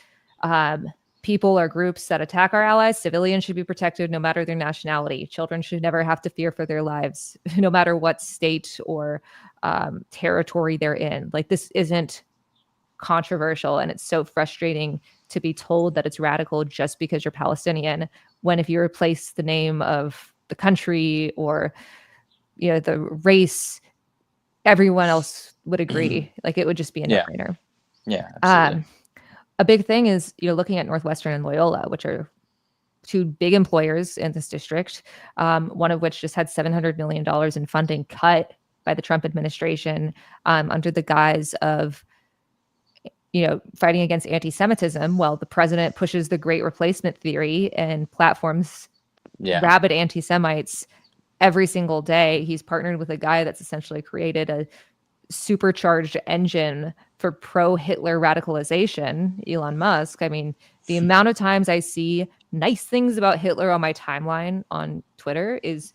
people or groups that attack our allies. Civilians should be protected no matter their nationality. Children should never have to fear for their lives, no matter what state or territory they're in. Like, this isn't controversial, and it's so frustrating to be told that it's radical just because you're Palestinian, when if you replace the name of the country or, you know, the race, everyone else would agree. Like, it would just be a no-brainer. Yeah, absolutely. A big thing is, you know, looking at Northwestern and Loyola, which are two big employers in this district, one of which just had $700 million in funding cut by the Trump administration under the guise of, you know, fighting against anti-Semitism. Well, the president pushes the Great Replacement theory and platforms rabid anti-Semites every single day. He's partnered with a guy that's essentially created a supercharged engine for pro-Hitler radicalization, Elon Musk. I mean, the amount of times I see nice things about Hitler on my timeline on Twitter is...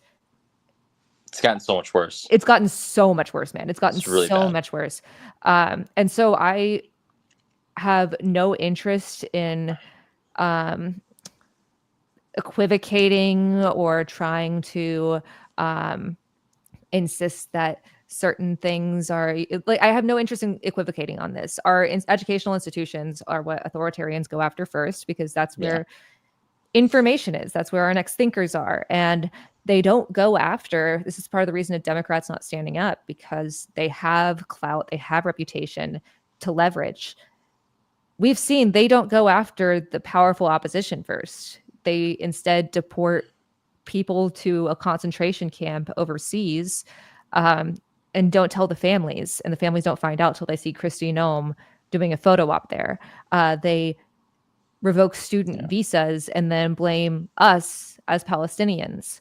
It's gotten so much worse. It's gotten so much worse, man. It's gotten really so bad. much worse. And so I have no interest in equivocating or trying to insist that certain things are like, I have no interest in equivocating on this. Our educational institutions are what authoritarians go after first, because that's where information is. That's where our next thinkers are. And they don't go after, this is part of the reason a Democrat's not standing up, because they have clout, they have reputation to leverage. We've seen they don't go after the powerful opposition first. They instead deport people to a concentration camp overseas, and don't tell the families, and the families don't find out till they see Kristi Noem doing a photo op there. They revoke student visas and then blame us as Palestinians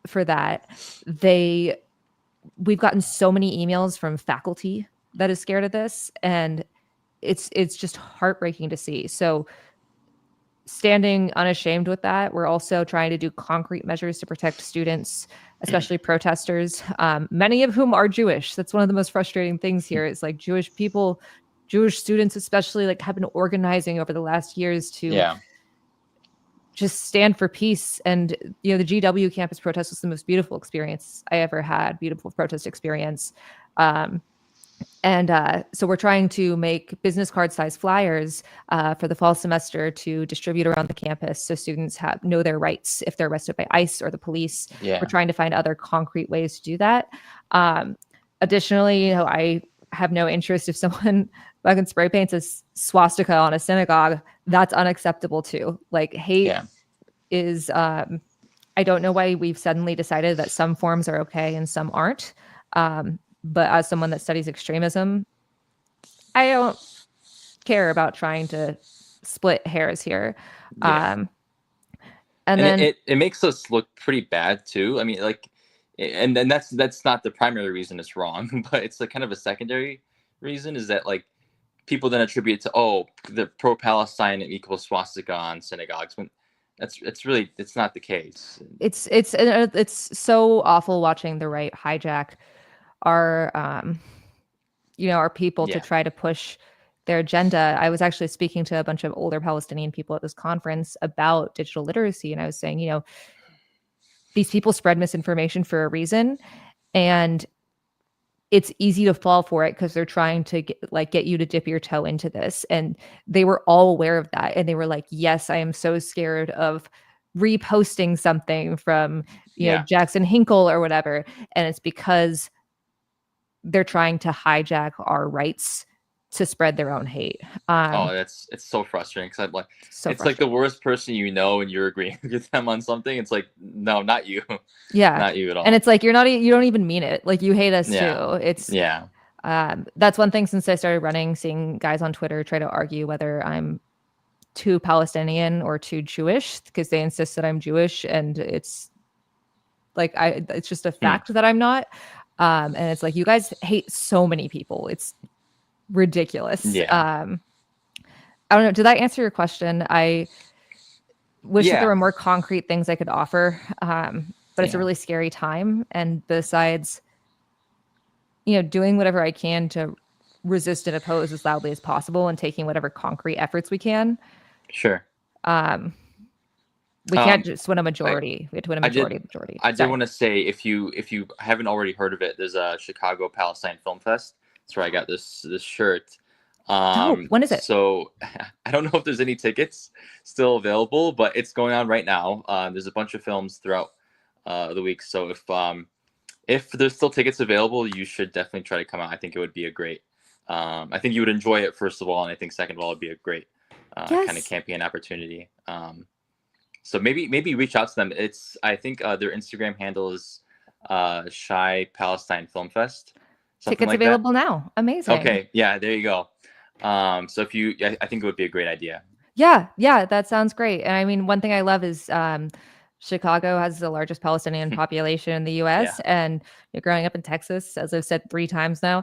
for that. We've gotten so many emails from faculty that is scared of this, and it's just heartbreaking to see. So standing unashamed with that, we're also trying to do concrete measures to protect students, especially protesters, many of whom are Jewish. That's one of the most frustrating things here. Is like Jewish people, Jewish students especially, like, have been organizing over the last years to just stand for peace. And, you know, the GW campus protest was the most beautiful experience I ever had, beautiful protest experience. So we're trying to make business card size flyers for the fall semester to distribute around the campus, so students know their rights if they're arrested by ICE or the police. We're trying to find other concrete ways to do that. Additionally, you know, I have no interest if someone fucking spray paints a swastika on a synagogue. That's unacceptable too. Like, hate is, I don't know why we've suddenly decided that some forms are okay and some aren't. But as someone that studies extremism, I don't care about trying to split hairs here. And then it makes us look pretty bad too. I mean, like, and then that's not the primary reason it's wrong, but it's like kind of a secondary reason is that like people then attribute to the pro-Palestine equals swastika on synagogues when it's not the case. It's so awful watching the right hijack our our people to try to push their agenda. I was actually speaking to a bunch of older Palestinian people at this conference about digital literacy, and I was saying, these people spread misinformation for a reason, and it's easy to fall for it because they're trying to get you to dip your toe into this. And they were all aware of that. And they were like, yes, I am so scared of reposting something from, Jackson Hinkle or whatever. And it's because they're trying to hijack our rights to spread their own hate. It's so frustrating because I'm like, it's like the worst person and you're agreeing with them on something. It's like, no, not you. Yeah, not you at all. And it's like you don't even mean it. Like you hate us too. It's that's one thing since I started running, seeing guys on Twitter try to argue whether I'm too Palestinian or too Jewish because they insist that I'm Jewish, and it's like it's just a fact that I'm not. And it's like you guys hate so many people. It's ridiculous. I don't know, did that answer your question? I wish that there were more concrete things I could offer, but it's a really scary time, and besides doing whatever I can to resist and oppose as loudly as possible and taking whatever concrete efforts we can. Sure. We can't just win a majority. We have to win a majority. I did want to say, if you haven't already heard of it, there's a Chicago Palestine Film Fest. That's where I got this shirt. When is it? So I don't know if there's any tickets still available, but it's going on right now. There's a bunch of films throughout the week. So if there's still tickets available, you should definitely try to come out. I think it would be a great. I think you would enjoy it, first of all, and I think second of all, it'd be a great kind of campaign opportunity. So maybe reach out to them. I think their Instagram handle is Shy Palestine Film Fest. Tickets available now. Amazing. Okay, yeah, there you go. So I think it would be a great idea. Yeah, that sounds great. And I mean, one thing I love is Chicago has the largest Palestinian population in the U.S. And growing up in Texas, as I've said 3 times now,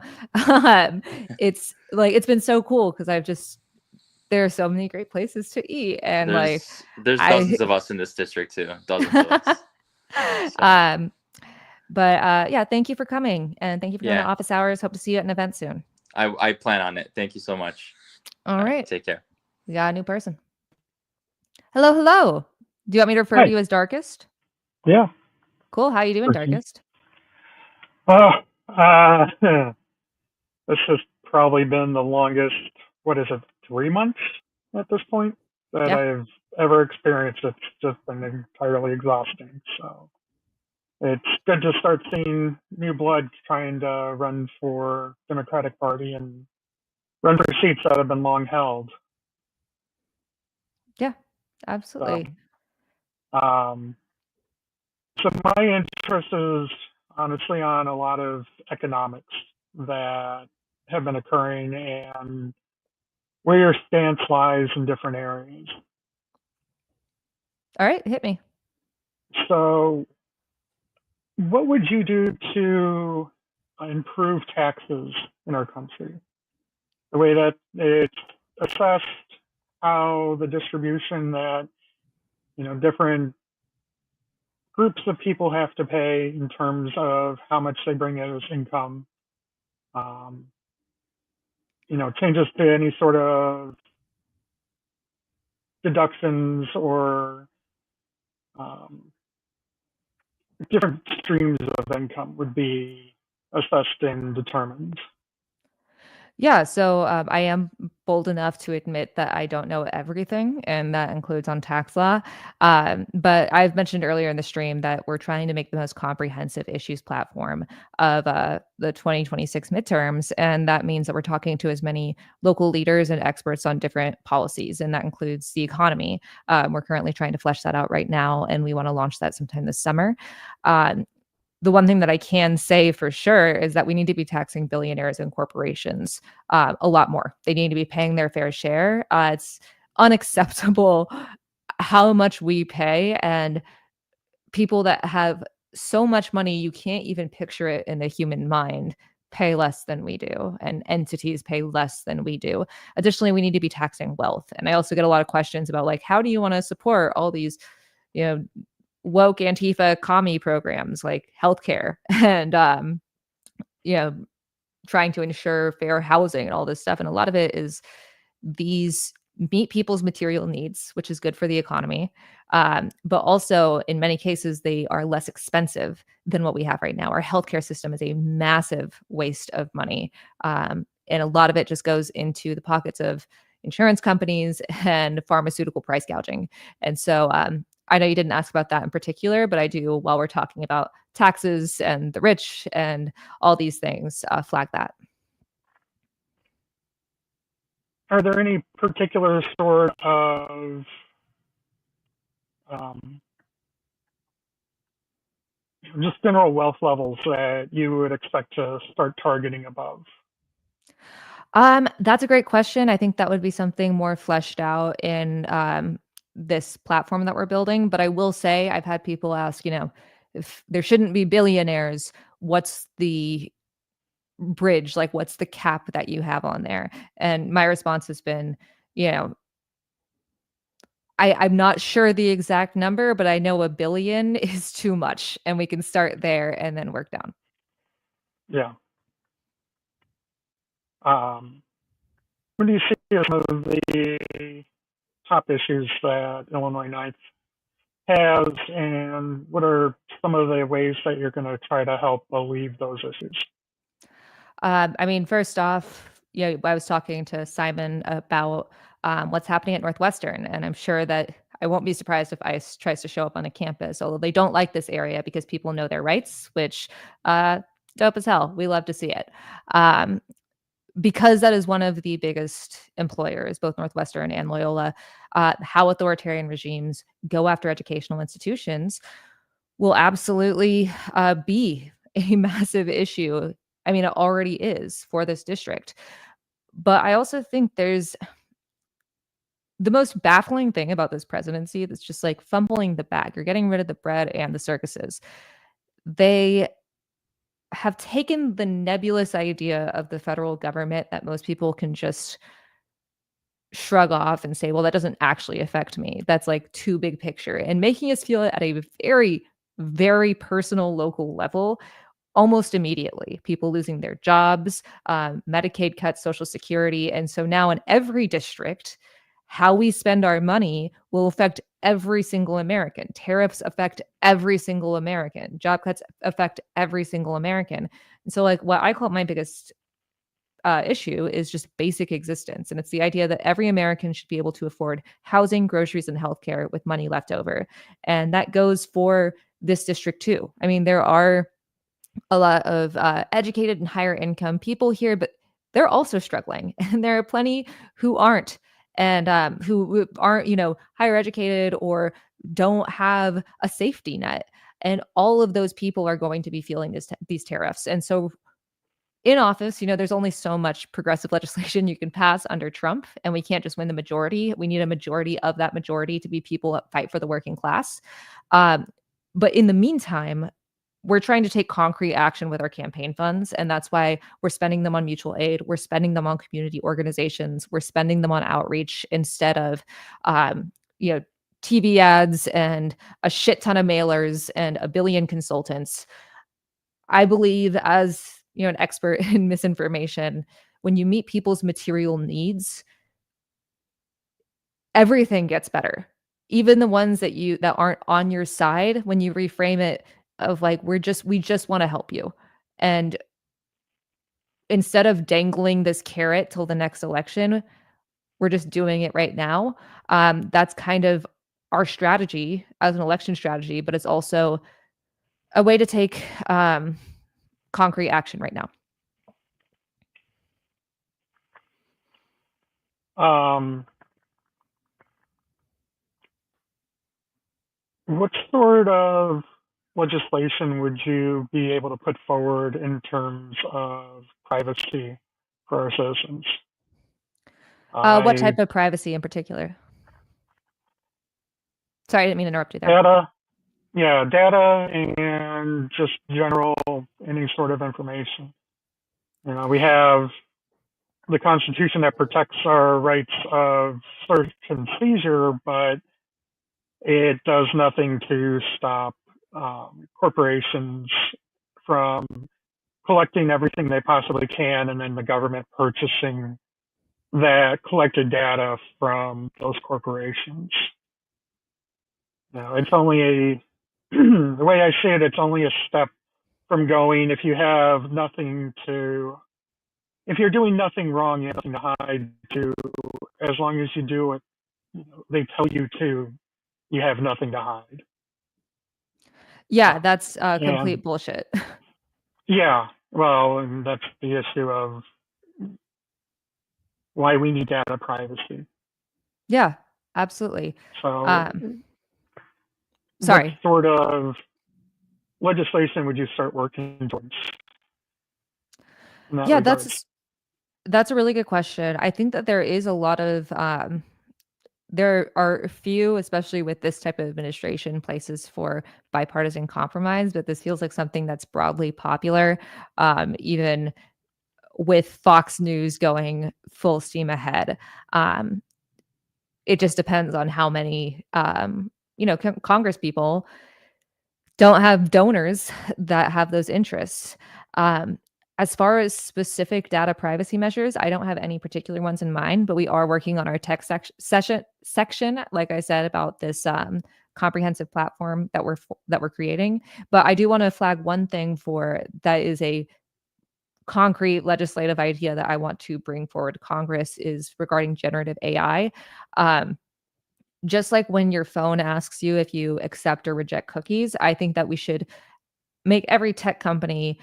it's been so cool because there are so many great places to eat, and there's dozens of us in this district too. Dozens of us. So. But thank you for coming, and thank you for doing the office hours. Hope to see you at an event soon. I plan on it. Thank you so much. All right. Take care. We got a new person. Hello. Do you want me to refer to you as Darkest? Yeah. Cool. How you doing, Darkest? This has probably been the longest, 3 months at this point that I've ever experienced. It's just been entirely exhausting. So it's good to start seeing new blood trying to run for Democratic Party and run for seats that have been long held. Yeah, absolutely. So my interest is honestly on a lot of economics that have been occurring and where your stance lies in different areas. All right, hit me. So what would you do to improve taxes in our country? The way that it's assessed, how the distribution that, different groups of people have to pay in terms of how much they bring in as income. Changes to any sort of deductions or different streams of income would be assessed and determined. Yeah, so I am bold enough to admit that I don't know everything, and that includes on tax law. But I've mentioned earlier in the stream that we're trying to make the most comprehensive issues platform of the 2026 midterms, and that means that we're talking to as many local leaders and experts on different policies, and that includes the economy. We're currently trying to flesh that out right now, and we want to launch that sometime this summer. The one thing that I can say for sure is that we need to be taxing billionaires and corporations a lot more. They need to be paying their fair share. It's unacceptable how much we pay, and people that have so much money you can't even picture it in the human mind pay less than we do, and entities pay less than we do. Additionally, we need to be taxing wealth. And I also get a lot of questions about, like, how do you want to support all these, woke Antifa commie programs like healthcare and trying to ensure fair housing and all this stuff. And a lot of it is these meet people's material needs, which is good for the economy. But also, in many cases, they are less expensive than what we have right now. Our healthcare system is a massive waste of money. And a lot of it just goes into the pockets of insurance companies and pharmaceutical price gouging. And so I know you didn't ask about that in particular, but I do, while we're talking about taxes and the rich and all these things, flag that. Are there any particular sort of just general wealth levels that you would expect to start targeting above? That's a great question. I think that would be something more fleshed out in this platform that we're building. But I will say, I've had people ask, if there shouldn't be billionaires, what's the bridge? Like, what's the cap that you have on there? And my response has been, I'm not sure the exact number, but I know $1 billion is too much, and we can start there and then work down. Yeah. What do you see as some of the top issues that Illinois Ninth has, and what are some of the ways that you're going to try to help alleviate those issues? First off, I was talking to Simon about what's happening at Northwestern, and I'm sure that I won't be surprised if ICE tries to show up on a campus, although they don't like this area because people know their rights, which dope as hell. We love to see it. Because that is one of the biggest employers, both Northwestern and Loyola, how authoritarian regimes go after educational institutions will absolutely be a massive issue. I mean, it already is for this district. But I also think there's the most baffling thing about this presidency that's just like fumbling the bag. You're getting rid of the bread and the circuses. They have taken the nebulous idea of the federal government that most people can just shrug off and say, well, that doesn't actually affect me. That's like too big picture, and making us feel it at a very, very personal local level almost immediately. People losing their jobs, Medicaid cuts, Social Security. And so now in every district, how we spend our money will affect every single American. Tariffs affect every single American. Job cuts affect every single American. And so, like, what I call my biggest issue is just basic existence. And it's the idea that every American should be able to afford housing, groceries, and healthcare with money left over. And that goes for this district too. I mean, there are a lot of educated and higher income people here, but they're also struggling. And there are plenty who aren't, and who aren't, higher educated or don't have a safety net. And all of those people are going to be feeling these tariffs. And so in office, there's only so much progressive legislation you can pass under Trump, and we can't just win the majority. We need a majority of that majority to be people that fight for the working class. But in the meantime, we're trying to take concrete action with our campaign funds. And that's why we're spending them on mutual aid. We're spending them on community organizations. We're spending them on outreach instead of, TV ads and a shit ton of mailers and a billion consultants. I believe, as an expert in misinformation, when you meet people's material needs, everything gets better. Even the ones that aren't on your side, when you reframe it of like, we just want to help you. And instead of dangling this carrot till the next election, we're just doing it right now. That's kind of our strategy as an election strategy, but it's also a way to take concrete action right now. What sort of legislation would you be able to put forward in terms of privacy for our citizens? What type of privacy in particular? Sorry, I didn't mean to interrupt you there. Data and just general, any sort of information. We have the Constitution that protects our rights of search and seizure, but it does nothing to stop corporations from collecting everything they possibly can, and then the government purchasing that collected data from those corporations. It's only the way I see it, it's only a step from going, if you're doing nothing wrong, you have nothing to hide, to as long as you do what they tell you to, you have nothing to hide. Yeah, that's complete bullshit. Yeah, well, and that's the issue of why we need data privacy. Yeah, absolutely. So, sorry. What sort of legislation would you start working towards? Yeah, that's a really good question. I think that there is a lot of there are a few, especially with this type of administration, places for bipartisan compromise, but this feels like something that's broadly popular, even with Fox News going full steam ahead. It just depends on how many, Congress people don't have donors that have those interests. As far as specific data privacy measures, I don't have any particular ones in mind, but we are working on our tech section, like I said, about this comprehensive platform that we're creating. But I do want to flag one thing that is a concrete legislative idea that I want to bring forward to Congress is regarding generative AI. Just like when your phone asks you if you accept or reject cookies, I think that we should make every tech company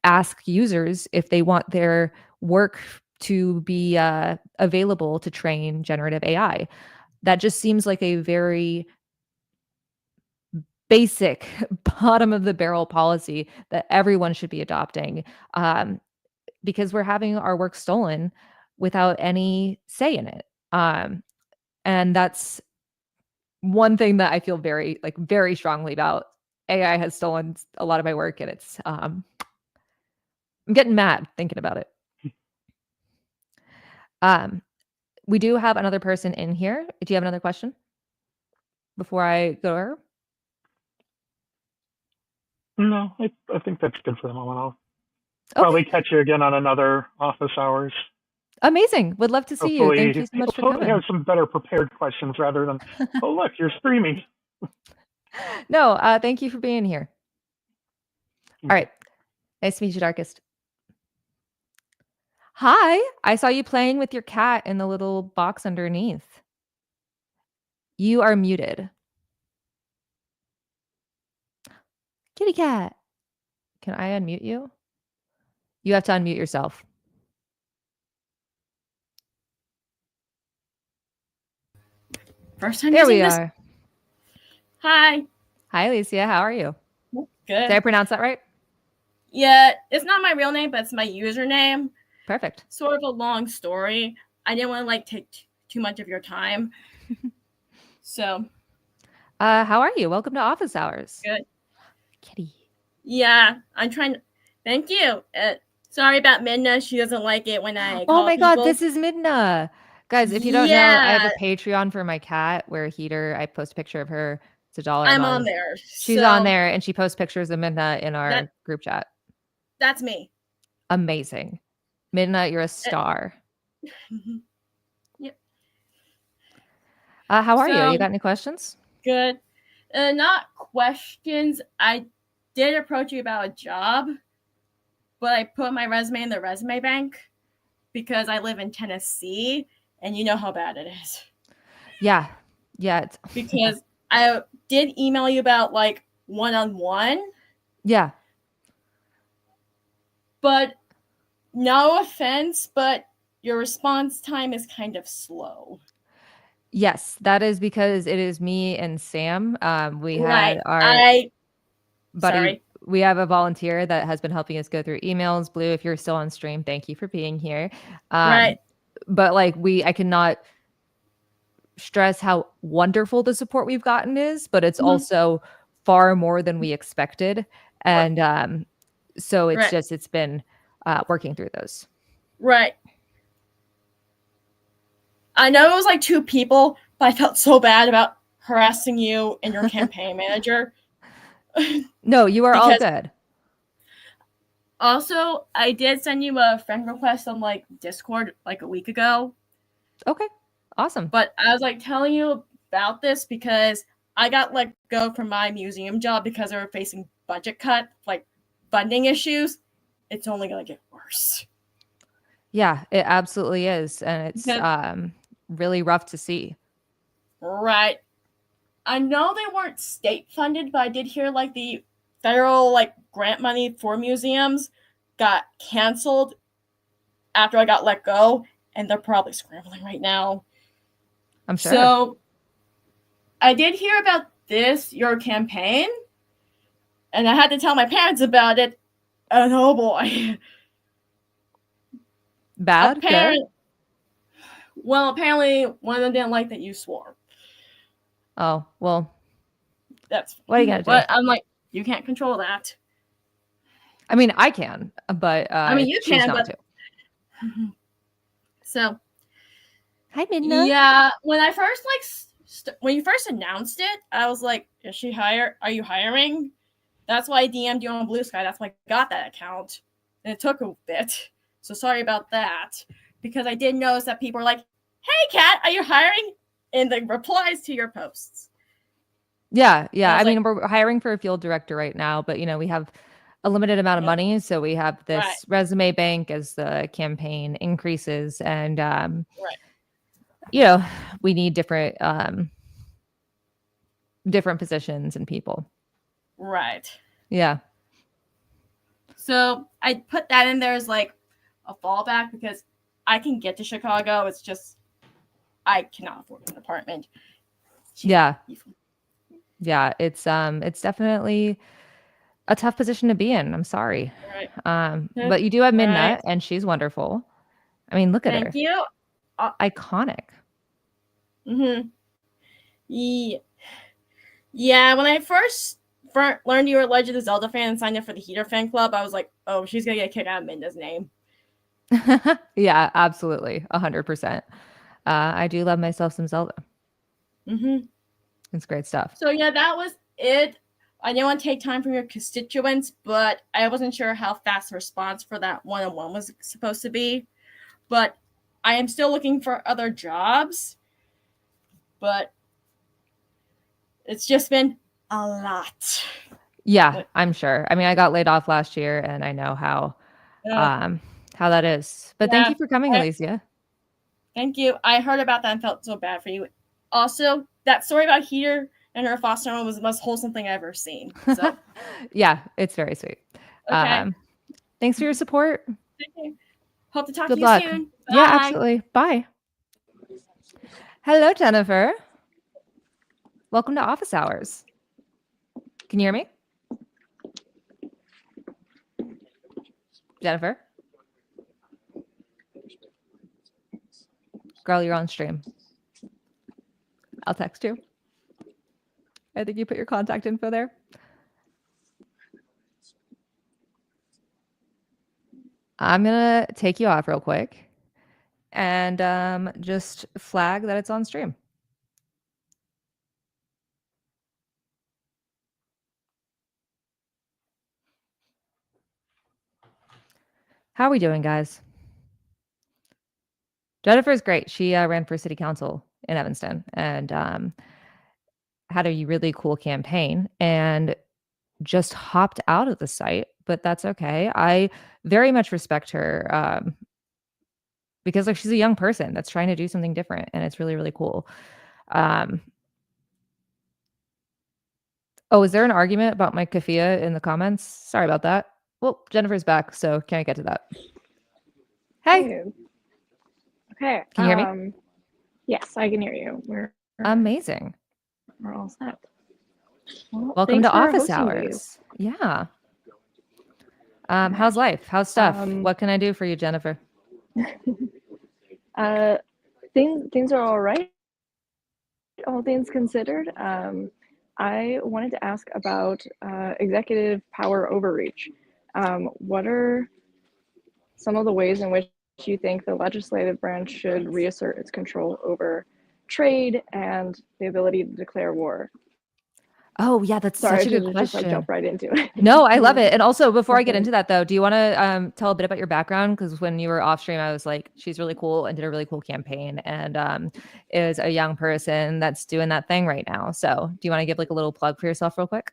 ask users if they want their work to be available to train generative AI. That just seems like a very basic bottom of the barrel policy that everyone should be adopting, because we're having our work stolen without any say in it. And that's one thing that I feel very strongly about. AI has stolen a lot of my work, and it's I'm getting mad thinking about it. We do have another person in here. Do you have another question before I go to her? No, I think that's good for the moment. I'll probably catch you again on another office hours. Amazing. Would love to see you. Thank you so much for coming. Hopefully have some better prepared questions rather than, oh, look, you're streaming. No, thank you for being here. All right. Nice to meet you, Darkest. Hi. I saw you playing with your cat in the little box underneath. You are muted. Kitty cat. Can I unmute you? You have to unmute yourself. First time there we this. are. Hi. Hi, Alicia. How are you? Good. Did I pronounce that right? Yeah, it's not my real name, but it's my username. Perfect. Sort of a long story. I didn't want to take too much of your time. So. How are you? Welcome to Office Hours. Good. Kitty. Yeah, I'm trying. Thank you. Sorry about Midna. She doesn't like it when I. Oh my God, people. this is Midna. Guys, if you don't know, I have a Patreon for my cat where I post a picture of her. It's $1. I'm on there. She's on there, and she posts pictures of Midna in our group chat. That's me. Amazing. Midna, you're a star. Yep. How are you? You got any questions? Good. Not questions. I did approach you about a job, but I put my resume in the resume bank because I live in Tennessee, and you know how bad it is. Yeah. Because I did email you about one-on-one. Yeah. But no offense, but your response time is kind of slow. Yes, that is because it is me and Sam. We had our buddy. Sorry. We have a volunteer that has been helping us go through emails. Blue, if you're still on stream, thank you for being here. Right. But I cannot stress how wonderful the support we've gotten is, but it's Mhm. also far more than we expected. And so it's Right. just, it's been working through those. Right. I know it was like 2 people, but I felt so bad about harassing you and your campaign manager. No, you are all Because- good. Also, I did send you a friend request on like Discord like a week ago. Okay. Awesome. But I was like telling you about this because I got let go from my museum job because they were facing budget cut, like funding issues. It's only going to get worse. Yeah, it absolutely is. And it's Because- really rough to see. Right. I know they weren't state funded, but I did hear like the federal like grant money for museums got canceled after I got let go, and they're probably scrambling right now. I'm sure. So I did hear about your campaign, and I had to tell my parents about it. And oh boy. Bad? Good? Well, apparently one of them didn't like that you swore. Oh, well, That's what are you gonna do? But I'm like, you can't control that. I mean, I can, but I mean, you choose can, not but to. So Hi, Midna. yeah, when I first when you first announced it, I was like, are you hiring? That's why I DM'd you on Blue Sky. That's why I got that account. And it took a bit. So sorry about that. Because I did notice that people were like, hey, Kat, are you hiring? In the replies to your posts. Yeah. I was mean, we're hiring for a field director right now, but we have a limited amount of money. So we have this resume bank as the campaign increases. And, we need different positions and people. Right. Yeah. So I put that in there as like a fallback because I can get to Chicago. It's just I cannot afford an apartment. Yeah. It's definitely a tough position to be in. I'm sorry. Right. But you do have Midna, and she's wonderful. I mean, look at her. Thank you. Iconic. Mm-hmm. Yeah, when I first learned you were a Legend of Zelda fan and signed up for the Heater fan club, I was like, oh, she's going to get kicked out of Midna's name. Yeah, absolutely. 100%. I do love myself some Zelda. Mm-hmm. It's great stuff. So yeah, that was it. I didn't want to take time from your constituents, but I wasn't sure how fast the response for that one-on-one was supposed to be. But I am still looking for other jobs. But it's just been a lot. Yeah, I'm sure. I mean, I got laid off last year, and I know how that is. But thank you for coming, Alicia. Thank you. I heard about that and felt so bad for you. Also, that story about Heater and her foster home was the most wholesome thing I've ever seen. So yeah, it's very sweet. Okay. Thanks for your support. Thank you. Hope to talk Good to you luck. soon. Yeah, Bye. absolutely. Bye. Hello, Jennifer. Welcome to Office Hours. Can you hear me? Jennifer? Girl, you're on stream. I'll text you. I think you put your contact info there. I'm going to take you off real quick and just flag that it's on stream. How are we doing, guys? Jennifer's great. She ran for city council in Evanston and had a really cool campaign and just hopped out of the site, but that's okay. I very much respect her because she's a young person that's trying to do something different, and it's really, really cool. Oh, is there an argument about my kafia in the comments? Sorry about that. Well, Jennifer's back, so can I get to that? Hey. Okay. Can you hear me? Yes, I can hear you. We're amazing. We're all set. Well, welcome to Office Hours. Yeah. How's life? How's stuff? What can I do for you, Jennifer? Things are all right. all things considered. I wanted to ask about executive power overreach. What are some of the ways in which you think the legislative branch should reassert its control over trade and the ability to declare war? Oh, yeah, that's Sorry, such a I good should just like question. jump right into it. No, I love it. And also, before I get Okay. into that, though, do you want to tell a bit about your background? Because when you were off stream, I was like, she's really cool and did a really cool campaign, and is a young person that's doing that thing right now. So, do you want to give like a little plug for yourself, real quick?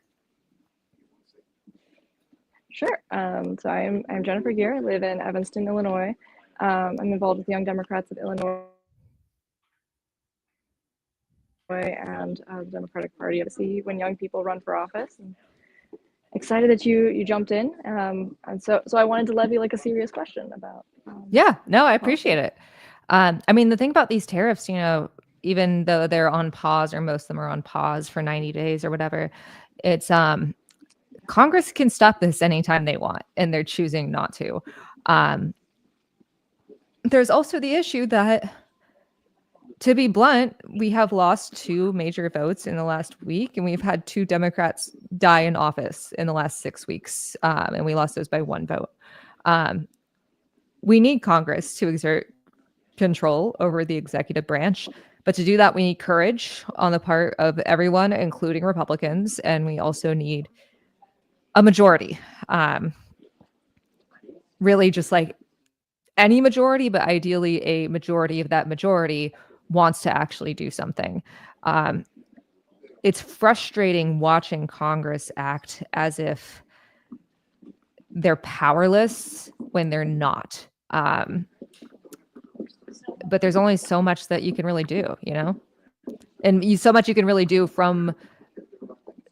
Sure. So I'm Jennifer Gear. I live in Evanston, Illinois. I'm involved with Young Democrats of Illinois and the Democratic Party of see when young people run for office. And excited that you jumped in. And so I wanted to levy like a serious question about. Yeah, no, I appreciate it. I mean, the thing about these tariffs, you know, even though they're on pause, or most of them are on pause for 90 days or whatever, it's Congress can stop this anytime they want, and they're choosing not to. There's also the issue that, to be blunt, we have lost 2 major votes in the last week, and we've had 2 Democrats die in office in the last 6 weeks, and we lost those by 1 vote. We need Congress to exert control over the executive branch, but to do that, we need courage on the part of everyone, including Republicans, and we also need a majority. Really, just like any majority, but ideally a majority of that majority wants to actually do something. It's frustrating watching Congress act as if they're powerless when they're not. But there's only so much that you can really do, you know? And so much you can really do from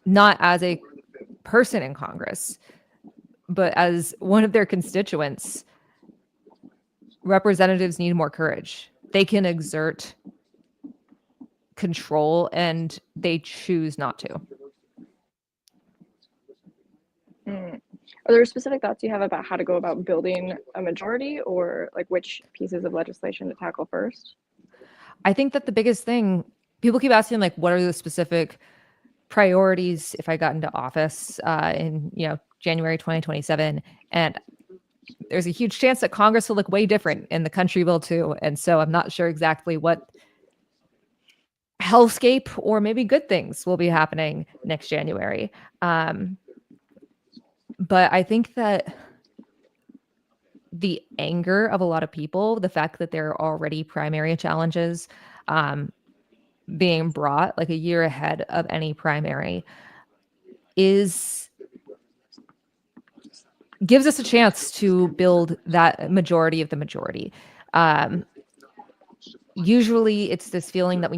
not as a person in Congress, but as one of their constituents. Representatives need more courage. They can exert control, and they choose not to. Are there specific thoughts you have about how to go about building a majority, or like which pieces of legislation to tackle first? I think that the biggest thing, people keep asking, like, what are the specific priorities if I got into office in, you know, January 2027? And there's a huge chance that Congress will look way different, and the country will too. And so I'm not sure exactly what hellscape or maybe good things will be happening next January. But I think that the anger of a lot of people, the fact that there are already primary challenges being brought like a year ahead of any primary, gives us a chance to build that majority of the majority. Usually it's this feeling that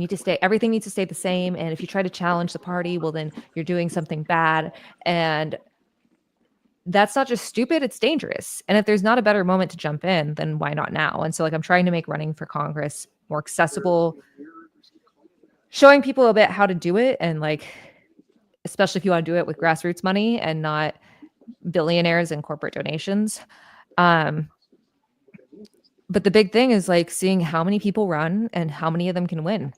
everything needs to stay the same. And if you try to challenge the party, well, then you're doing something bad. And that's not just stupid, it's dangerous. And if there's not a better moment to jump in, then why not now? And so, like, I'm trying to make running for Congress more accessible, showing people a bit how to do it. And like, especially if you want to do it with grassroots money and not billionaires and corporate donations. But the big thing is like seeing how many people run and how many of them can win.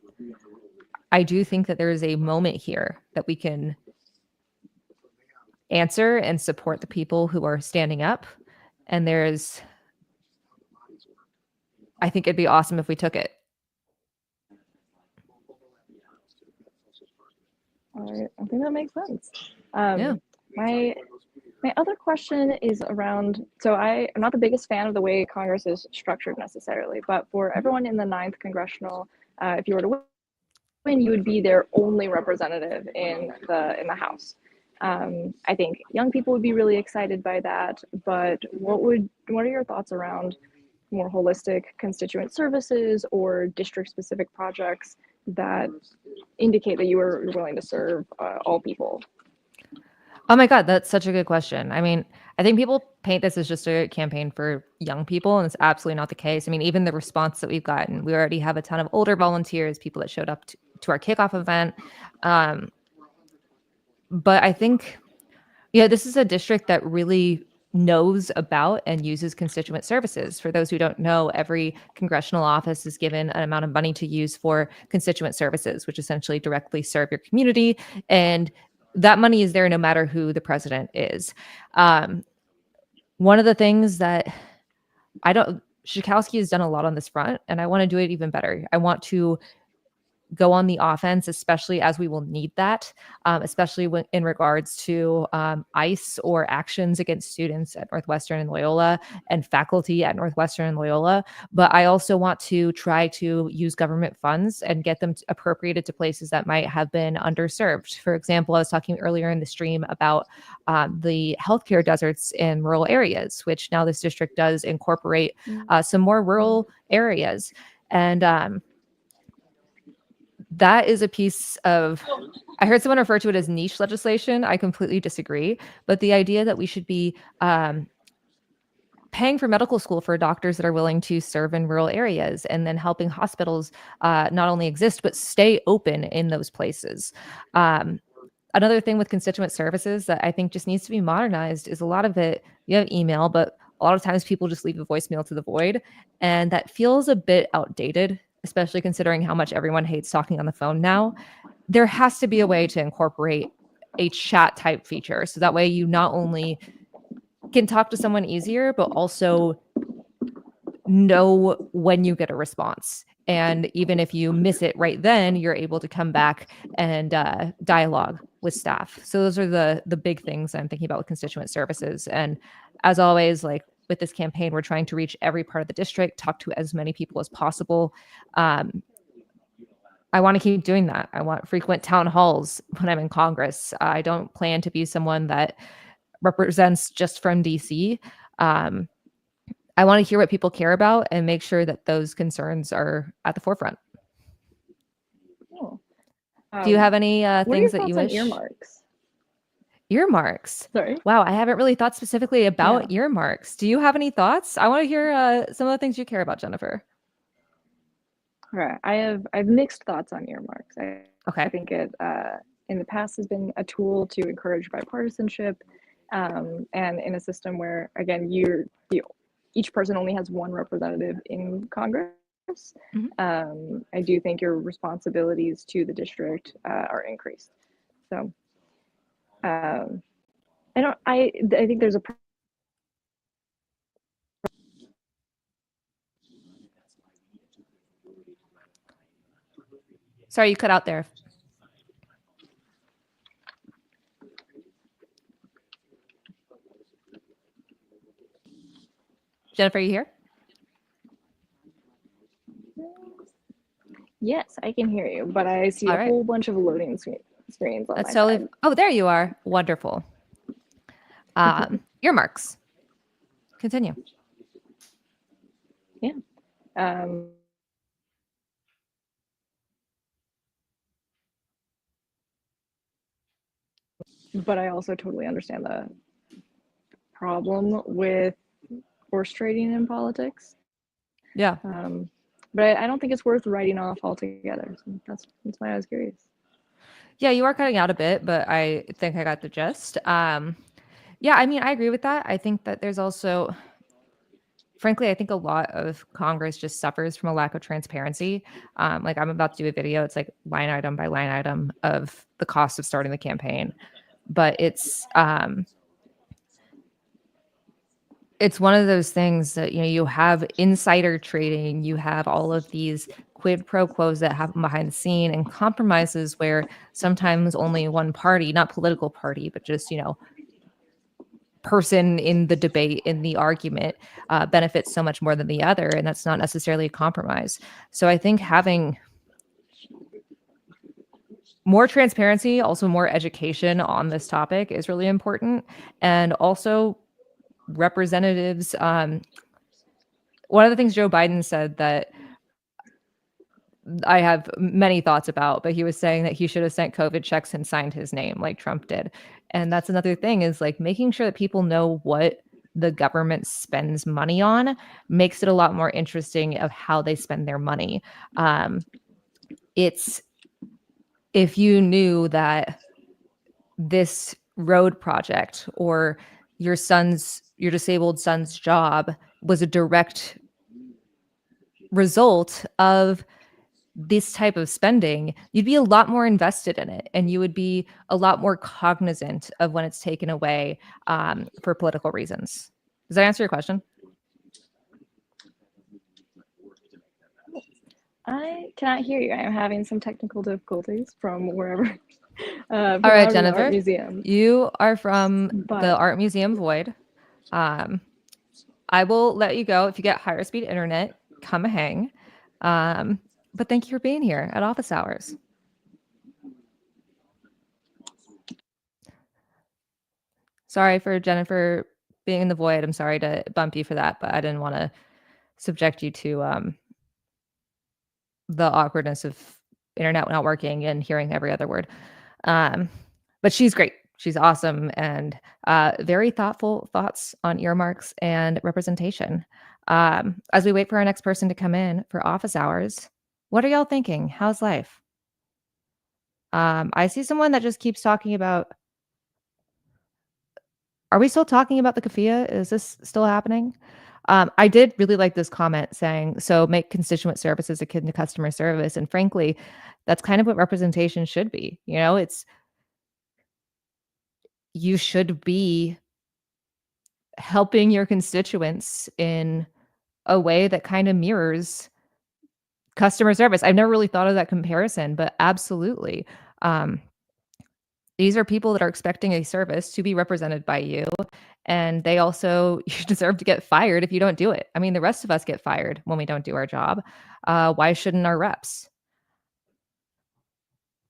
I do think that there is a moment here that we can answer and support the people who are standing up. And I think it'd be awesome if we took it. All right, I think that makes sense. Yeah. My other question is around, so I'm not the biggest fan of the way Congress is structured necessarily, but for everyone in the 9th Congressional, if you were to win, you would be their only representative in the House. I think young people would be really excited by that, but what are your thoughts around more holistic constituent services or district-specific projects that indicate that you're willing to serve all people? Oh my God, that's such a good question. I mean, I think people paint this as just a campaign for young people, and it's absolutely not the case. I mean, even the response that we've gotten, we already have a ton of older volunteers, people that showed up to our kickoff event. But I think, this is a district that really knows about and uses constituent services. For those who don't know, every congressional office is given an amount of money to use for constituent services, which essentially directly serve your community. And that money is there no matter who the president is. One of the things that Schakowsky has done a lot on this front, and I want to do it even better. I want to go on the offense, especially as we will need that, especially when in regards to ICE or actions against students at Northwestern and Loyola and faculty at Northwestern and Loyola. But I also want to try to use government funds and get them appropriated to places that might have been underserved. For example, I was talking earlier in the stream about the healthcare deserts in rural areas, which now this district does incorporate some more rural areas. And that is a piece of, I heard someone refer to it as niche legislation. I completely disagree. But the idea that we should be paying for medical school for doctors that are willing to serve in rural areas, and then helping hospitals not only exist, but stay open in those places. Another thing with constituent services that I think just needs to be modernized is a lot of it, you have email, but a lot of times people just leave a voicemail to the void. And that feels a bit outdated, especially considering how much everyone hates talking on the phone now. There has to be a way to incorporate a chat type feature. So that way you not only can talk to someone easier, but also know when you get a response. And even if you miss it right then, you're able to come back and dialogue with staff. So those are the big things I'm thinking about with constituent services. And as always, like with this campaign, we're trying to reach every part of the district, talk to as many people as possible. I want to keep doing that. I want frequent town halls when I'm in Congress. I don't plan to be someone that represents just from DC. I want to hear what people care about and make sure that those concerns are at the forefront. Cool. Do you have any things that you wish? Earmarks. Earmarks. Sorry. Wow, I haven't really thought specifically about earmarks. Do you have any thoughts? I want to hear some of the things you care about, Jennifer. All right. I have mixed thoughts on earmarks. Okay. I think it in the past has been a tool to encourage bipartisanship, and in a system where, again, each person only has one representative in Congress. Mm-hmm. I do think your responsibilities to the district are increased. So I think there's a Sorry, you cut out there. Jennifer, are you here? Yes, I can hear you, but I see a whole bunch of loading screens on That's my totally side. Oh, there you are. Wonderful. Earmarks. Continue. Yeah. But I also totally understand the problem with horse trading in politics. Yeah. But I don't think it's worth writing off altogether. So that's why I was curious. Yeah, you are cutting out a bit, but I think I got the gist. Yeah, I mean, I agree with that. I think that there's also, frankly, I think a lot of Congress just suffers from a lack of transparency. Like I'm about to do a video. It's like line item by line item of the cost of starting the campaign. But it's one of those things that, you have insider trading, you have all of these quid pro quos that happen behind the scene, and compromises where sometimes only one party, not political party, but just, person in the debate, in the argument, benefits so much more than the other. And that's not necessarily a compromise. So I think having more transparency, also more education on this topic is really important. And also representatives. One of the things Joe Biden said that I have many thoughts about, but he was saying that he should have sent COVID checks and signed his name like Trump did. And that's another thing, is like making sure that people know what the government spends money on makes it a lot more interesting of how they spend their money. It's, if you knew that this road project or your disabled son's job was a direct result of this type of spending, you'd be a lot more invested in it, and you would be a lot more cognizant of when it's taken away for political reasons. Does that answer your question? I cannot hear you. I'm having some technical difficulties from wherever. All right, Jennifer. Art Museum. You are from the Art Museum Void. I will let you go. If you get higher speed internet, come hang. But thank you for being here at office hours. Sorry for Jennifer being in the void. I'm sorry to bump you for that, but I didn't want to subject you to the awkwardness of internet not working and hearing every other word. But she's great. She's awesome and very thoughtful thoughts on earmarks and representation. As we wait for our next person to come in for office hours, what are y'all thinking? How's life? I see someone that just keeps talking about. Are we still talking about the CAFIA? Is this still happening? I did really like this comment saying, so make constituent services akin to customer service. And frankly, that's kind of what representation should be. You know, you should be helping your constituents in a way that kind of mirrors customer service. I've never really thought of that comparison, but absolutely. These are people that are expecting a service to be represented by you. And they also deserve to get fired if you don't do it. I mean, the rest of us get fired when we don't do our job. Why shouldn't our reps?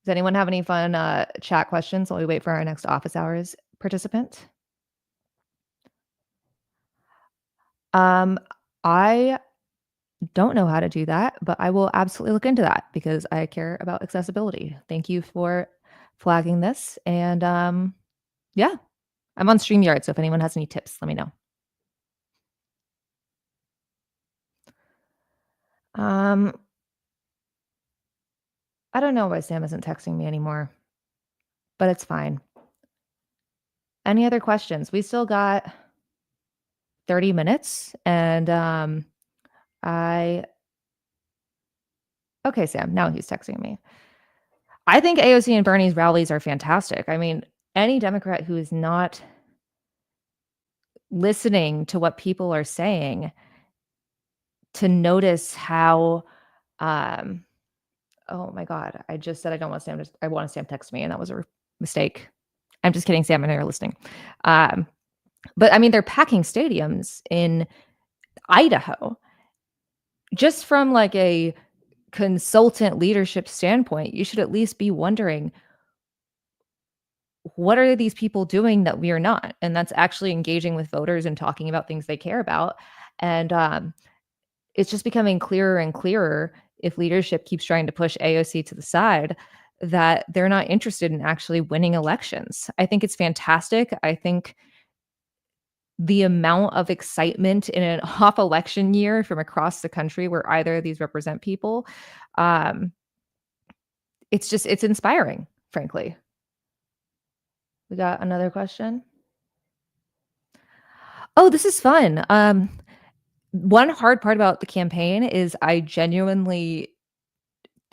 Does anyone have any fun chat questions while we wait for our next office hours participant? I don't know how to do that, but I will absolutely look into that because I care about accessibility. Thank you for flagging this. And yeah, I'm on StreamYard, so if anyone has any tips, let me know. I don't know why Sam isn't texting me anymore, but it's fine. Any other questions? We still got 30 minutes and okay, Sam, now he's texting me. I think AOC and Bernie's rallies are fantastic. I mean, any Democrat who is not listening to what people are saying to notice how, oh my God, I just said I don't want Sam to, I want Sam text me, and that was a mistake. I'm just kidding, Sam, I know you're listening. But I mean, they're packing stadiums in Idaho. Just from like a consultant leadership standpoint, you should at least be wondering, what are these people doing that we are not? And that's actually engaging with voters and talking about things they care about. And it's just becoming clearer and clearer, if leadership keeps trying to push AOC to the side, that they're not interested in actually winning elections. I think it's fantastic. I think the amount of excitement in an off election year from across the country where either of these represent people, it's inspiring, frankly. We got another question. Oh, this is fun. One hard part about the campaign is I genuinely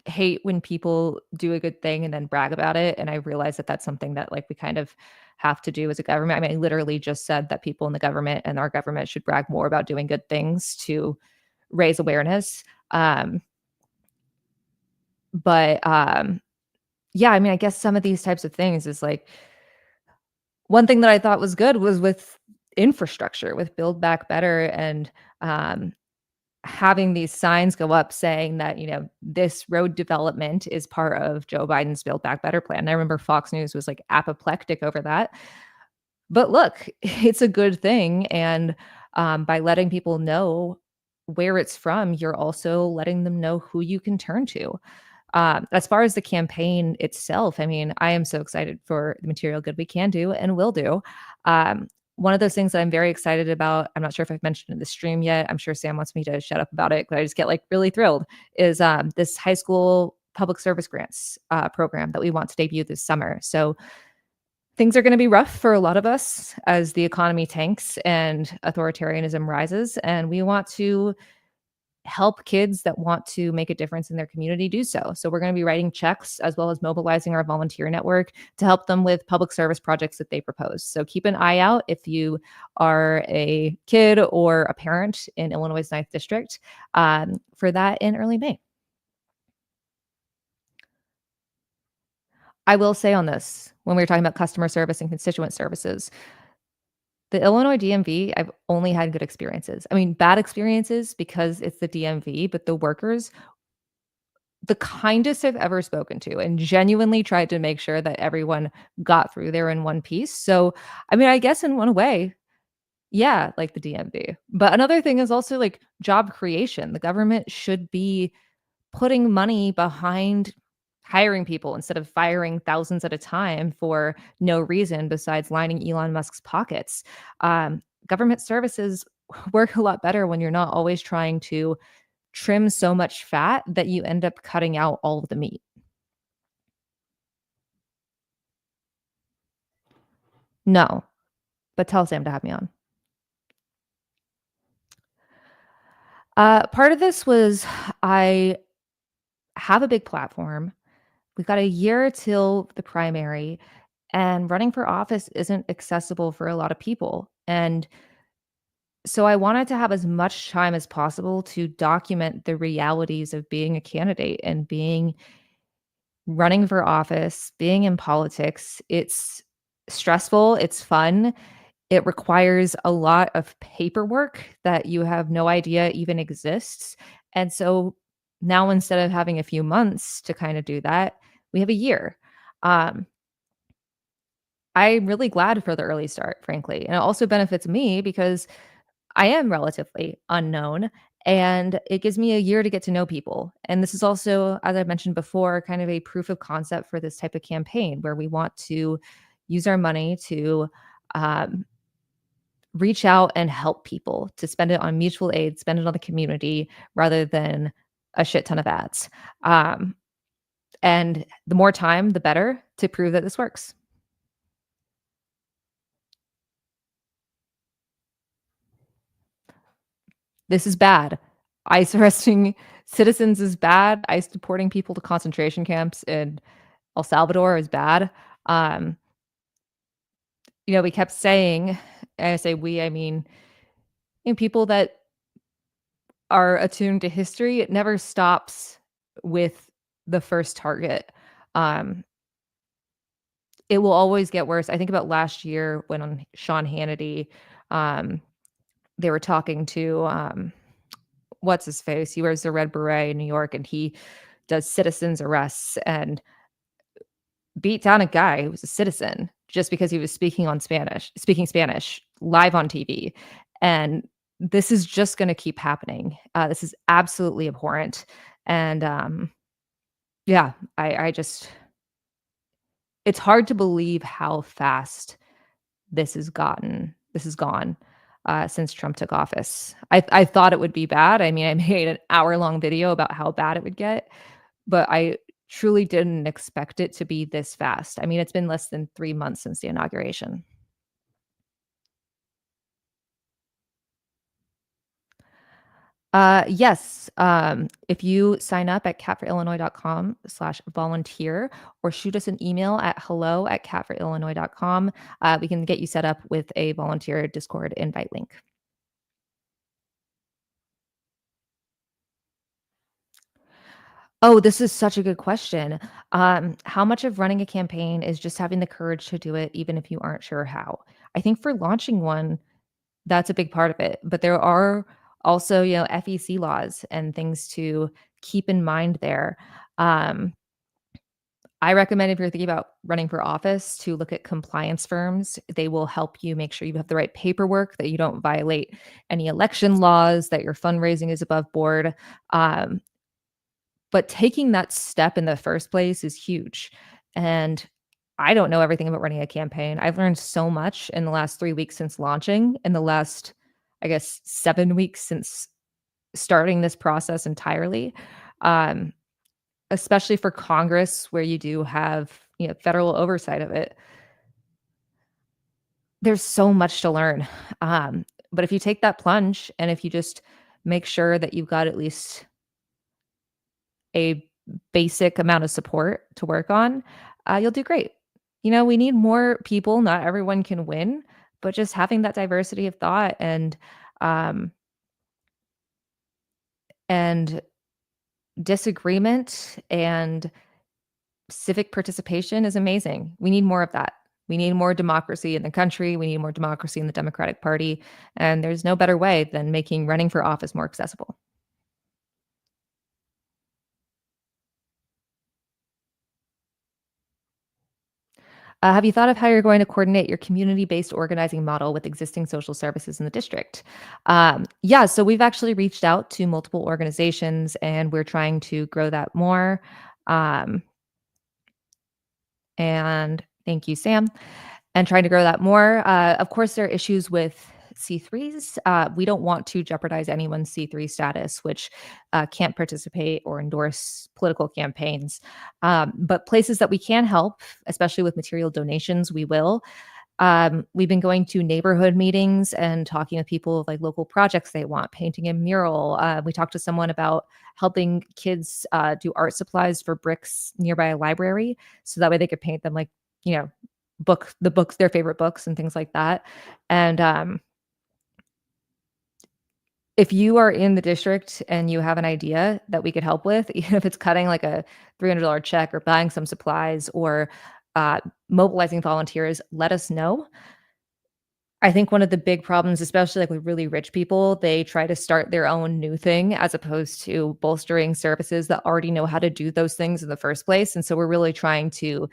hate when people do a good thing and then brag about it. And I realize that that's something that like we kind of have to do as a government. I mean, I literally just said that people in the government and our government should brag more about doing good things to raise awareness. But yeah, I mean, I guess some of these types of things is like, one thing that I thought was good was with infrastructure, with Build Back Better, and having these signs go up saying that, you know, this road development is part of Joe Biden's Build Back Better plan. And I remember Fox News was like apoplectic over that. But look, it's a good thing. And by letting people know where it's from, you're also letting them know who you can turn to. As far as the campaign itself, I mean, I am so excited for the material good we can do and will do. One of those things that I'm very excited about, I'm not sure if I've mentioned in the stream yet, I'm sure Sam wants me to shut up about it, but I just get like really thrilled, is this high school public service grants program that we want to debut this summer. So things are going to be rough for a lot of us as the economy tanks and authoritarianism rises, and we want to help kids that want to make a difference in their community do so. So we're going to be writing checks as well as mobilizing our volunteer network to help them with public service projects that they propose. So keep an eye out if you are a kid or a parent in Illinois' 9th District for that in early May. I will say on this, when we were talking about customer service and constituent services, the Illinois DMV, I've only had good experiences. I mean, bad experiences because it's the DMV, but the workers, the kindest I've ever spoken to, and genuinely tried to make sure that everyone got through there in one piece. So, I mean, I guess in one way, yeah, like the DMV. But another thing is also like job creation. The government should be putting money behind hiring people instead of firing thousands at a time for no reason besides lining Elon Musk's pockets. Government services work a lot better when you're not always trying to trim so much fat that you end up cutting out all of the meat. No, but tell Sam to have me on. Part of this was I have a big platform. We've got a year till the primary, and running for office isn't accessible for a lot of people. And so I wanted to have as much time as possible to document the realities of being a candidate and running for office, being in politics. It's stressful, it's fun. It requires a lot of paperwork that you have no idea even exists. And so now instead of having a few months to kind of do that, we have a year. I'm really glad for the early start, frankly. And it also benefits me because I am relatively unknown and it gives me a year to get to know people. And this is also, as I mentioned before, kind of a proof of concept for this type of campaign where we want to use our money to reach out and help people, to spend it on mutual aid, spend it on the community rather than a shit ton of ads. And the more time, the better to prove that this works. This is bad. ICE arresting citizens is bad. ICE deporting people to concentration camps in El Salvador is bad. We kept saying, and I say we, I mean, people that are attuned to history, it never stops with the first target. It will always get worse. I think about last year when on Sean Hannity, they were talking to what's his face? He wears the red beret in New York and he does citizens arrests and beat down a guy who was a citizen just because he was speaking Spanish live on TV. And this is just going to keep happening. This is absolutely abhorrent. And I just, it's hard to believe how fast this has gone since Trump took office. I thought it would be bad. I mean, I made an hour-long video about how bad it would get, but I truly didn't expect it to be this fast. I mean, it's been less than 3 months since the inauguration. Yes. If you sign up at catforillinois.com/volunteer or shoot us an email at hello@catforillinois.com, we can get you set up with a volunteer Discord invite link. Oh, this is such a good question. How much of running a campaign is just having the courage to do it, even if you aren't sure how? I think for launching one, that's a big part of it. But there are also, FEC laws and things to keep in mind there. I recommend if you're thinking about running for office to look at compliance firms. They will help you make sure you have the right paperwork, that you don't violate any election laws, that your fundraising is above board. But taking that step in the first place is huge. And I don't know everything about running a campaign. I've learned so much in the last 3 weeks since launching, in the last, I guess, 7 weeks since starting this process entirely. Especially for Congress, where you do have, federal oversight of it. there's so much to learn. But if you take that plunge and if you just make sure that you've got at least a basic amount of support to work on, you'll do great. We need more people. Not everyone can win, but just having that diversity of thought and disagreement and civic participation is amazing. We need more of that. We need more democracy in the country. We need more democracy in the Democratic Party. And there's no better way than making running for office more accessible. Have you thought of how you're going to coordinate your community-based organizing model with existing social services in the district? Yeah, so we've actually reached out to multiple organizations and we're trying to grow that more. And thank you, Sam. And trying to grow that more. Of course, there are issues with C3s. We don't want to jeopardize anyone's C3 status, which can't participate or endorse political campaigns. But places that we can help, especially with material donations, we will. We've been going to neighborhood meetings and talking with people of like local projects they want, painting a mural. We talked to someone about helping kids do art supplies for bricks nearby a library, so that way they could paint them like, their favorite books and things like that. And if you are in the district and you have an idea that we could help with, even if it's cutting like a $300 check or buying some supplies or mobilizing volunteers, let us know. I think one of the big problems, especially like with really rich people, they try to start their own new thing as opposed to bolstering services that already know how to do those things in the first place. And so we're really trying to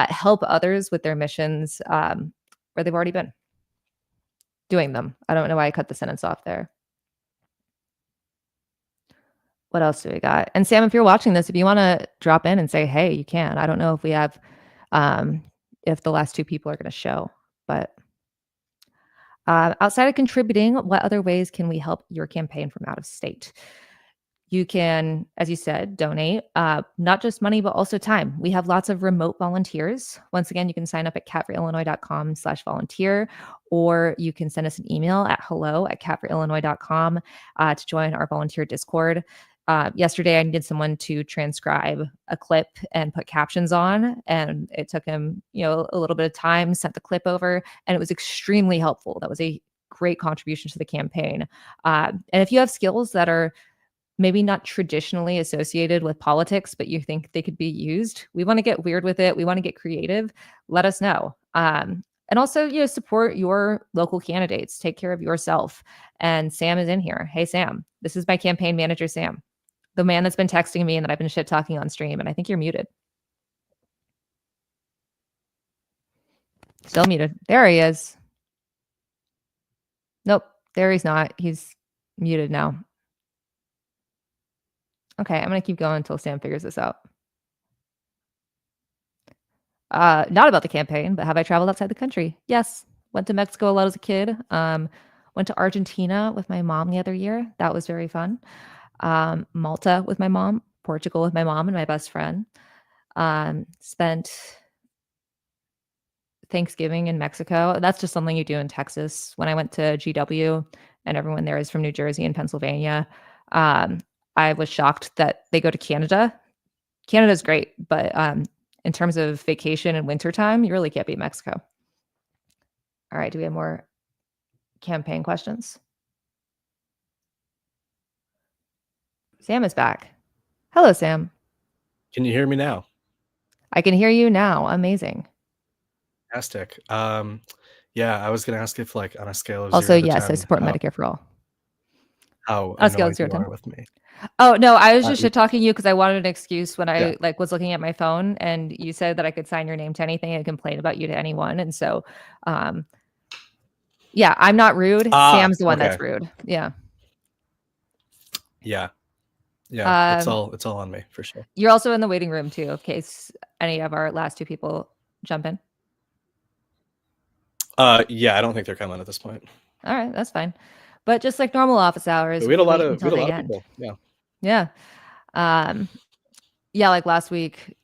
help others with their missions where they've already been doing them. I don't know why I cut the sentence off there. What else do we got? And Sam, if you're watching this, if you want to drop in and say, hey, you can. I don't know if we have, if the last two people are going to show, but outside of contributing, what other ways can we help your campaign from out of state? You can, as you said, donate, not just money, but also time. We have lots of remote volunteers. Once again, you can sign up at catforillinois.com/volunteer, or you can send us an email at hello@catforillinois.com to join our volunteer Discord. Yesterday, I needed someone to transcribe a clip and put captions on, and it took him, a little bit of time, sent the clip over, and it was extremely helpful. That was a great contribution to the campaign. And if you have skills that are maybe not traditionally associated with politics, but you think they could be used, we want to get weird with it. We want to get creative. Let us know. And also, support your local candidates. Take care of yourself. And Sam is in here. Hey, Sam. This is my campaign manager, Sam, the man that's been texting me and that I've been shit talking on stream. And I think you're muted. Still muted. There he is. Nope, there he's not. He's muted now. Okay, I'm going to keep going until Sam figures this out. Not about the campaign, but have I traveled outside the country? Yes. Went to Mexico a lot as a kid. Went to Argentina with my mom the other year. That was very fun. Malta with my mom, Portugal with my mom and my best friend. Spent Thanksgiving in Mexico. That's just something you do in Texas. When I went to GW and everyone there is from New Jersey and Pennsylvania, I was shocked that they go to Canada. Canada's great, but in terms of vacation and wintertime, you really can't beat Mexico. All right, do we have more campaign questions? Sam is back. Hello, Sam. Can you hear me now? I can hear you now. Amazing. Fantastic. Yeah, I was going to ask if, like, on a scale of also, 0 to yes, 10, I support Medicare for all. How on a scale of annoyed 0 to you 10 are with me? Oh no, I was just shit talking you because I wanted an excuse when I was looking at my phone, and you said that I could sign your name to anything and complain about you to anyone, and so, yeah, I'm not rude. Sam's the one that's rude. Yeah. Yeah. Yeah, it's all on me for sure. You're also in the waiting room too, in case any of our last two people jump in. Yeah, I don't think they're coming at this point. All right, that's fine. But just like normal office hours, we had a lot of people. Yeah. Yeah. Yeah, like last week,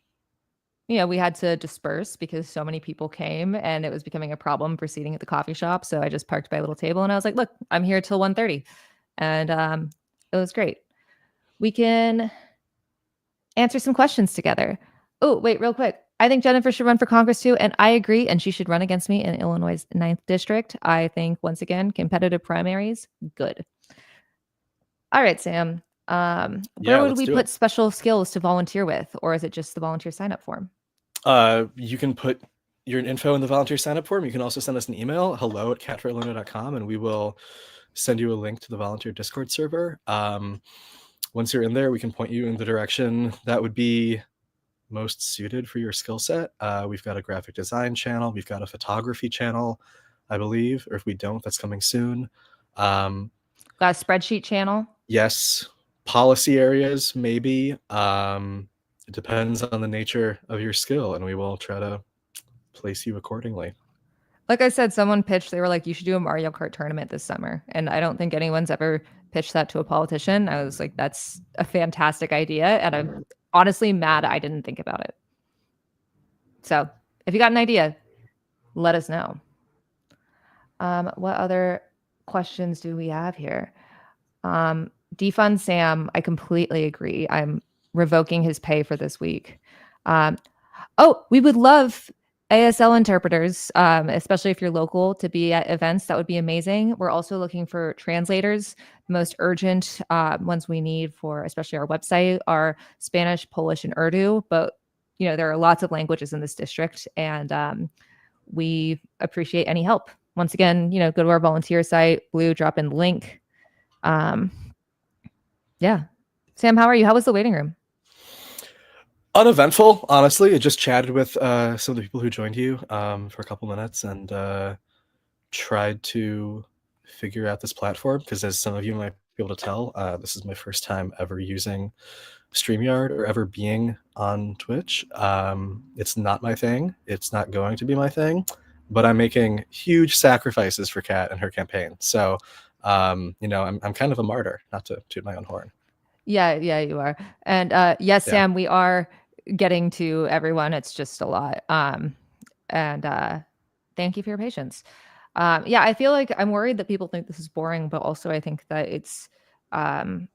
we had to disperse because so many people came and it was becoming a problem for seating at the coffee shop. So I just parked my little table and I was like, look, I'm here till 1:30. And it was great. We can answer some questions together. Oh, wait, real quick. I think Jennifer should run for Congress too. And I agree. And she should run against me in Illinois' 9th district. I think, once again, competitive primaries, good. All right, Sam. Where would we put special skills to volunteer with? Or is it just the volunteer sign-up form? You can put your info in the volunteer sign-up form. You can also send us an email, hello@catforillinois.com, and we will send you a link to the volunteer Discord server. Once you're in there, we can point you in the direction that would be most suited for your skill set. We've got a graphic design channel. We've got a photography channel, I believe, or if we don't, that's coming soon. Got a spreadsheet channel? Yes. Policy areas, maybe. It depends on the nature of your skill, and we will try to place you accordingly. Like I said, someone pitched, they were like, you should do a Mario Kart tournament this summer. And I don't think anyone's ever pitched that to a politician. I was like, that's a fantastic idea. And I'm honestly mad I didn't think about it. So if you got an idea, let us know. What other questions do we have here? Defund Sam, I completely agree. I'm revoking his pay for this week. We would love ASL interpreters, especially if you're local, to be at events. That would be amazing. We're also looking for translators. The most urgent ones we need for especially our website are Spanish, Polish, and Urdu. But there are lots of languages in this district, and we appreciate any help. Once again, go to our volunteer site, Blue, drop in the link. Yeah. Sam, how are you? How was the waiting room? Uneventful, honestly. I just chatted with some of the people who joined you for a couple minutes and tried to figure out this platform, because as some of you might be able to tell, this is my first time ever using StreamYard or ever being on Twitch. It's not my thing. It's not going to be my thing, but I'm making huge sacrifices for Kat and her campaign. So, I'm kind of a martyr, not to toot my own horn. Yeah, you are. And yes, yeah. Sam, we are getting to everyone. It's just a lot. And thank you for your patience. I feel like I'm worried that people think this is boring, but also I think that it's I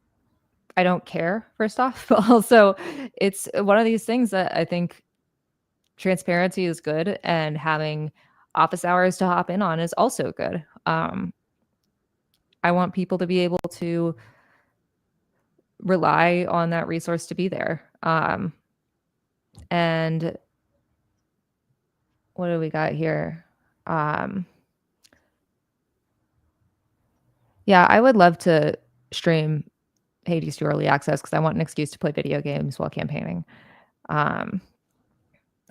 don't care, first off, but also it's one of these things that I think transparency is good, and having office hours to hop in on is also good. I want people to be able to rely on that resource to be there. And what do we got here? I would love to stream Hades to early access because I want an excuse to play video games while campaigning.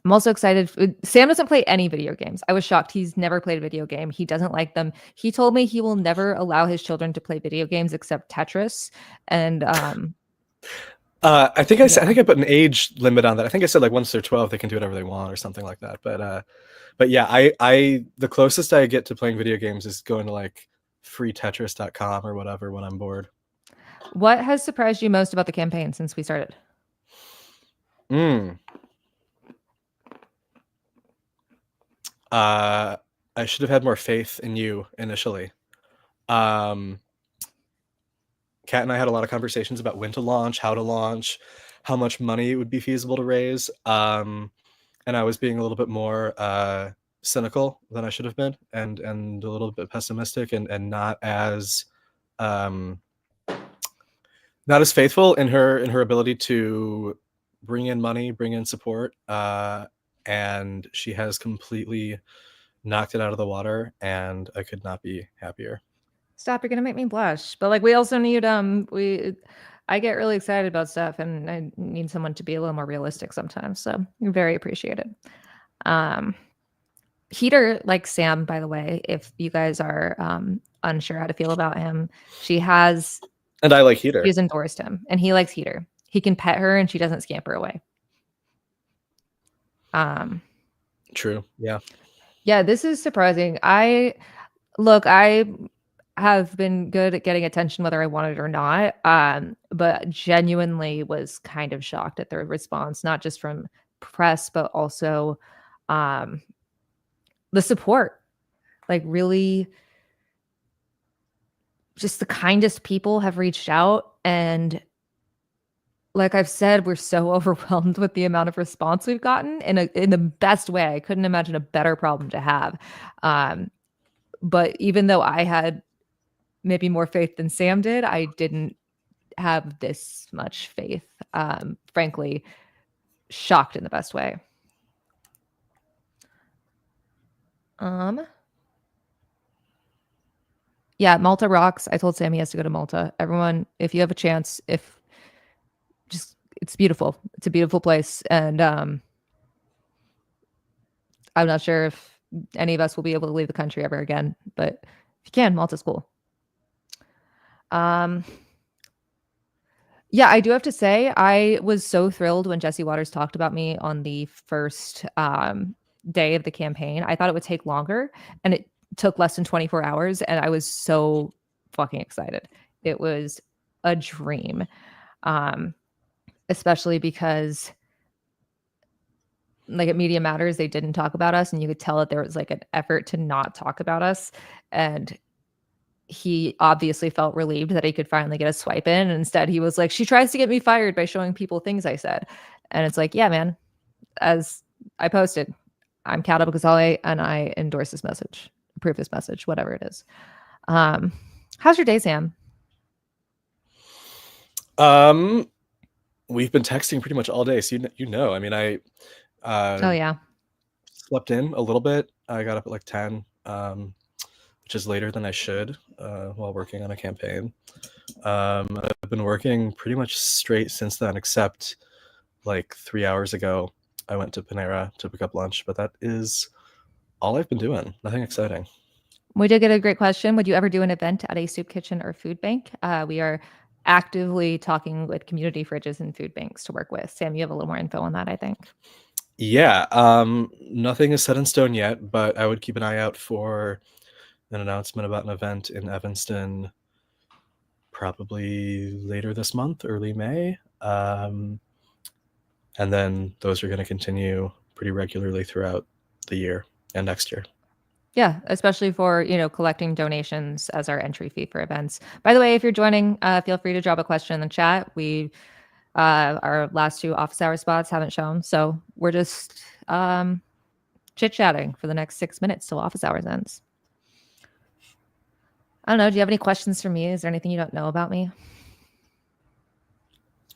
I'm also excited. Sam doesn't play any video games. I was shocked. He's never played a video game. He doesn't like them. He told me he will never allow his children to play video games except Tetris. And I think I put an age limit on that. I think I said like once they're 12, they can do whatever they want or something like that. But yeah, I the closest I get to playing video games is going to like freetetris.com or whatever when I'm bored. What has surprised you most about the campaign since we started? I should have had more faith in you initially. Kat and I had a lot of conversations about when to launch, how to launch, how much money it would be feasible to raise. And I was being a little bit more cynical than I should have been, and a little bit pessimistic, and not as faithful in her ability to bring in money, bring in support. And she has completely knocked it out of the water, and I could not be happier. Stop, you're gonna make me blush. But like, we also need I get really excited about stuff, and I need someone to be a little more realistic sometimes. So you're very appreciated. Heater likes Sam, by the way, if you guys are unsure how to feel about him. She has, and I like Heater. She's endorsed him, and he likes Heater. He can pet her and she doesn't scamper away. True. Yeah. Yeah, this is surprising. I have been good at getting attention whether I wanted it or not. But genuinely was kind of shocked at the response, not just from press, but also the support. Like, really, just the kindest people have reached out. And like I've said, we're so overwhelmed with the amount of response we've gotten in the best way. I couldn't imagine a better problem to have. But even though I had maybe more faith than Sam did, I didn't have this much faith. Frankly, shocked in the best way. Yeah, Malta rocks. I told Sam he has to go to Malta. Everyone, if you have a chance, it's beautiful. It's a beautiful place. And I'm not sure if any of us will be able to leave the country ever again, but if you can, Malta's cool. Yeah, I do have to say, I was so thrilled when Jesse Waters talked about me on the first day of the campaign. I thought it would take longer, and it took less than 24 hours, and I was so fucking excited. It was a dream, especially because, like, at Media Matters, they didn't talk about us, and you could tell that there was like an effort to not talk about us, and he obviously felt relieved that he could finally get a swipe in. And instead, he was like, she tries to get me fired by showing people things I said. And it's like, yeah, man, as I posted, I'm Kat Abou-Ghazaleh, and I endorse this message, approve this message, whatever it is. How's your day, Sam? We've been texting pretty much all day. So, you know, I mean, Oh, yeah. Slept in a little bit. I got up at like 10. Which is later than I should while working on a campaign. I've been working pretty much straight since then, except like 3 hours ago, I went to Panera to pick up lunch, but that is all I've been doing. Nothing exciting. We did get a great question. Would you ever do an event at a soup kitchen or food bank? We are actively talking with community fridges and food banks to work with. Sam, you have a little more info on that, I think. Yeah, nothing is set in stone yet, but I would keep an eye out for an announcement about an event in Evanston probably later this month, early May. And then those are going to continue pretty regularly throughout the year and next year. Yeah, especially for, collecting donations as our entry fee for events. By the way, if you're joining, feel free to drop a question in the chat. Our last 2 office hour spots haven't shown, so we're just chit-chatting for the next 6 minutes till office hours ends. I don't know. Do you have any questions for me? Is there anything you don't know about me?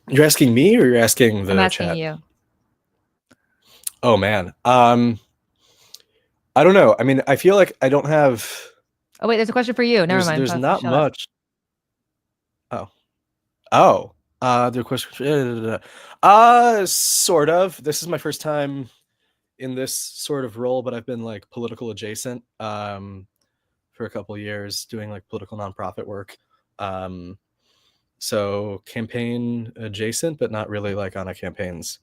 You're asking me, or you're asking the chat? I'm asking you. Oh, man. I don't know. I mean, I feel like I don't have... Oh, wait, there's a question for you. Never mind. There's not much. The question... sort of. This is my first time in this sort of role, but I've been like political adjacent for a couple of years, doing like political nonprofit work. So campaign adjacent, but not really like on a campaign's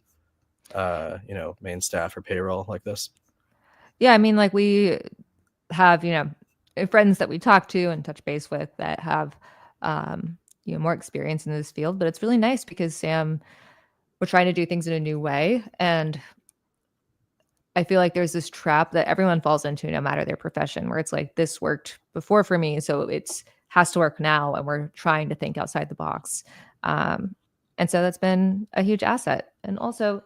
main staff or payroll like this. Yeah, I mean, like, we have, friends that we talk to and touch base with that have more experience in this field. But it's really nice because, Sam, we're trying to do things in a new way, and I feel like there's this trap that everyone falls into no matter their profession, where it's like, this worked before for me, so it's has to work now, and we're trying to think outside the box. And so that's been a huge asset. And also,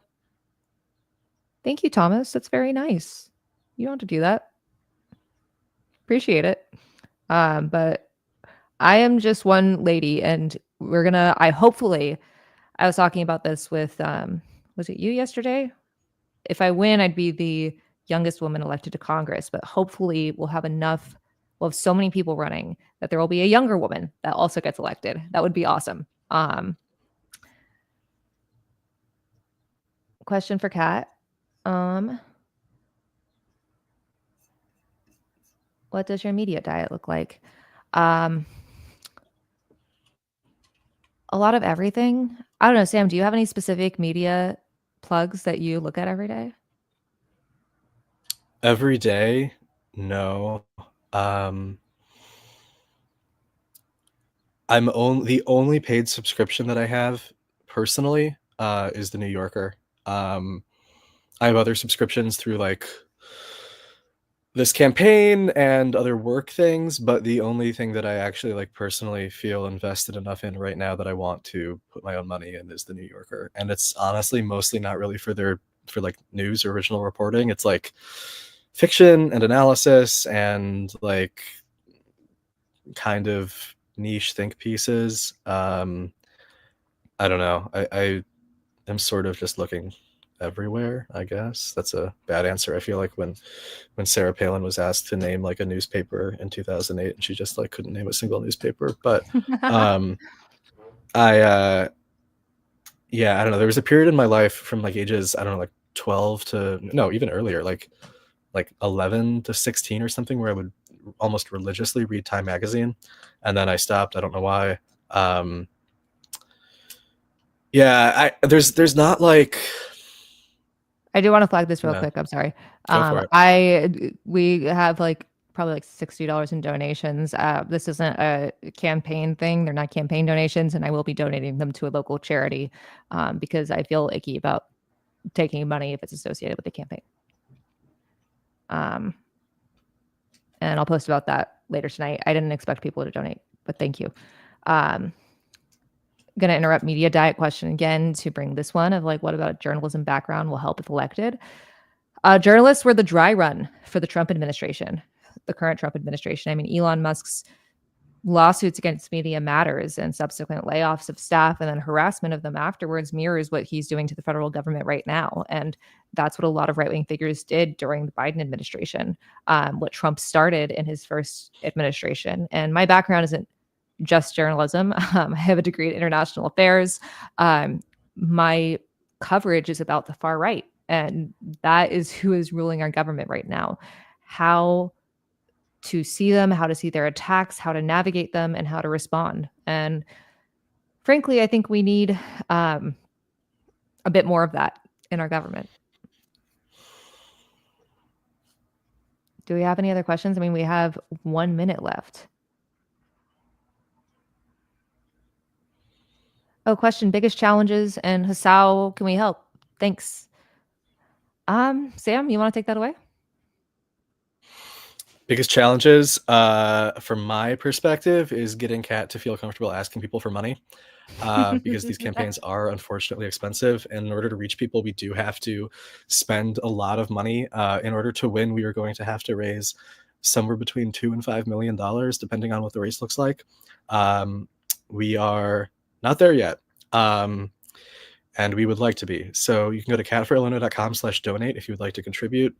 thank you, Thomas. That's very nice. You don't have to do that. Appreciate it. But I am just one lady, and I was talking about this with, was it you yesterday? If I win, I'd be the youngest woman elected to Congress, but hopefully we'll have so many people running that there will be a younger woman that also gets elected. That would be awesome. Question for Kat. What does your media diet look like? A lot of everything. I don't know, Sam, do you have any specific media plugs that you look at every day? Every day? No. The only paid subscription that I have personally is the New Yorker. I have other subscriptions through like this campaign and other work things, but the only thing that I actually like personally feel invested enough in right now that I want to put my own money in is the New Yorker. And it's honestly mostly not really for like news or original reporting. It's like fiction and analysis and like kind of niche think pieces. I don't know. I am sort of just looking everywhere, I guess. That's a bad answer. I feel like when Sarah Palin was asked to name like a newspaper in 2008 and she just like couldn't name a single newspaper. But I don't know. There was a period in my life from like ages, I don't know, like 12 to no, even earlier, like 11 to 16 or something, where I would almost religiously read Time magazine, and then I stopped. I don't know why. There's not like. I do want to flag this real quick. I'm sorry. We have like probably like $60 in donations. This isn't a campaign thing. They're not campaign donations, and I will be donating them to a local charity because I feel icky about taking money if it's associated with the campaign. And I'll post about that later tonight. I didn't expect people to donate, but thank you. Going to interrupt media diet question again to bring this one of like, what about journalism background will help if elected? Journalists were the dry run for the Trump administration, the current Trump administration. I mean, Elon Musk's lawsuits against Media Matters and subsequent layoffs of staff and then harassment of them afterwards mirrors what he's doing to the federal government right now. And that's what a lot of right-wing figures did during the Biden administration, what Trump started in his first administration. And my background isn't just journalism. I have a degree in international affairs. My coverage is about the far right, and that is who is ruling our government right now. How to see them, how to see their attacks, how to navigate them, and how to respond. And frankly, I think we need a bit more of that in our government. Do we have any other questions? I mean, we have 1 minute left. Oh, question, biggest challenges and how can we help? Thanks. Sam, you want to take that away? Biggest challenges, from my perspective, is getting Kat to feel comfortable asking people for money, because these campaigns are unfortunately expensive. And in order to reach people, we do have to spend a lot of money. In order to win, we are going to have to raise somewhere between $2 and $5 million, depending on what the race looks like. We are not there yet, and we would like to be. So you can go to katforelena.com/donate if you would like to contribute.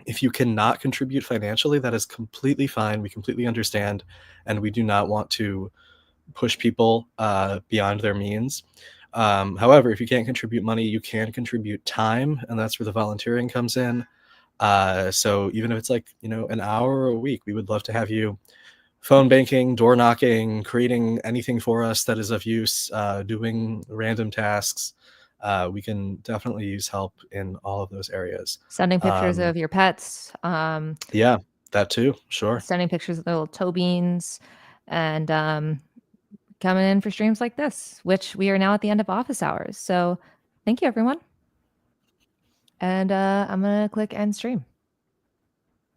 If you cannot contribute financially, that is completely fine. We completely understand, and we do not want to push people beyond their means. However, if you can't contribute money, you can contribute time, and that's where the volunteering comes in. So even if it's like, an hour a week, we would love to have you phone banking, door knocking, creating anything for us that is of use, doing random tasks. We can definitely use help in all of those areas. Sending pictures of your pets. Yeah, that too. Sure. Sending pictures of the little toe beans, and coming in for streams like this, which we are now at the end of office hours. So thank you, everyone. And I'm going to click end stream.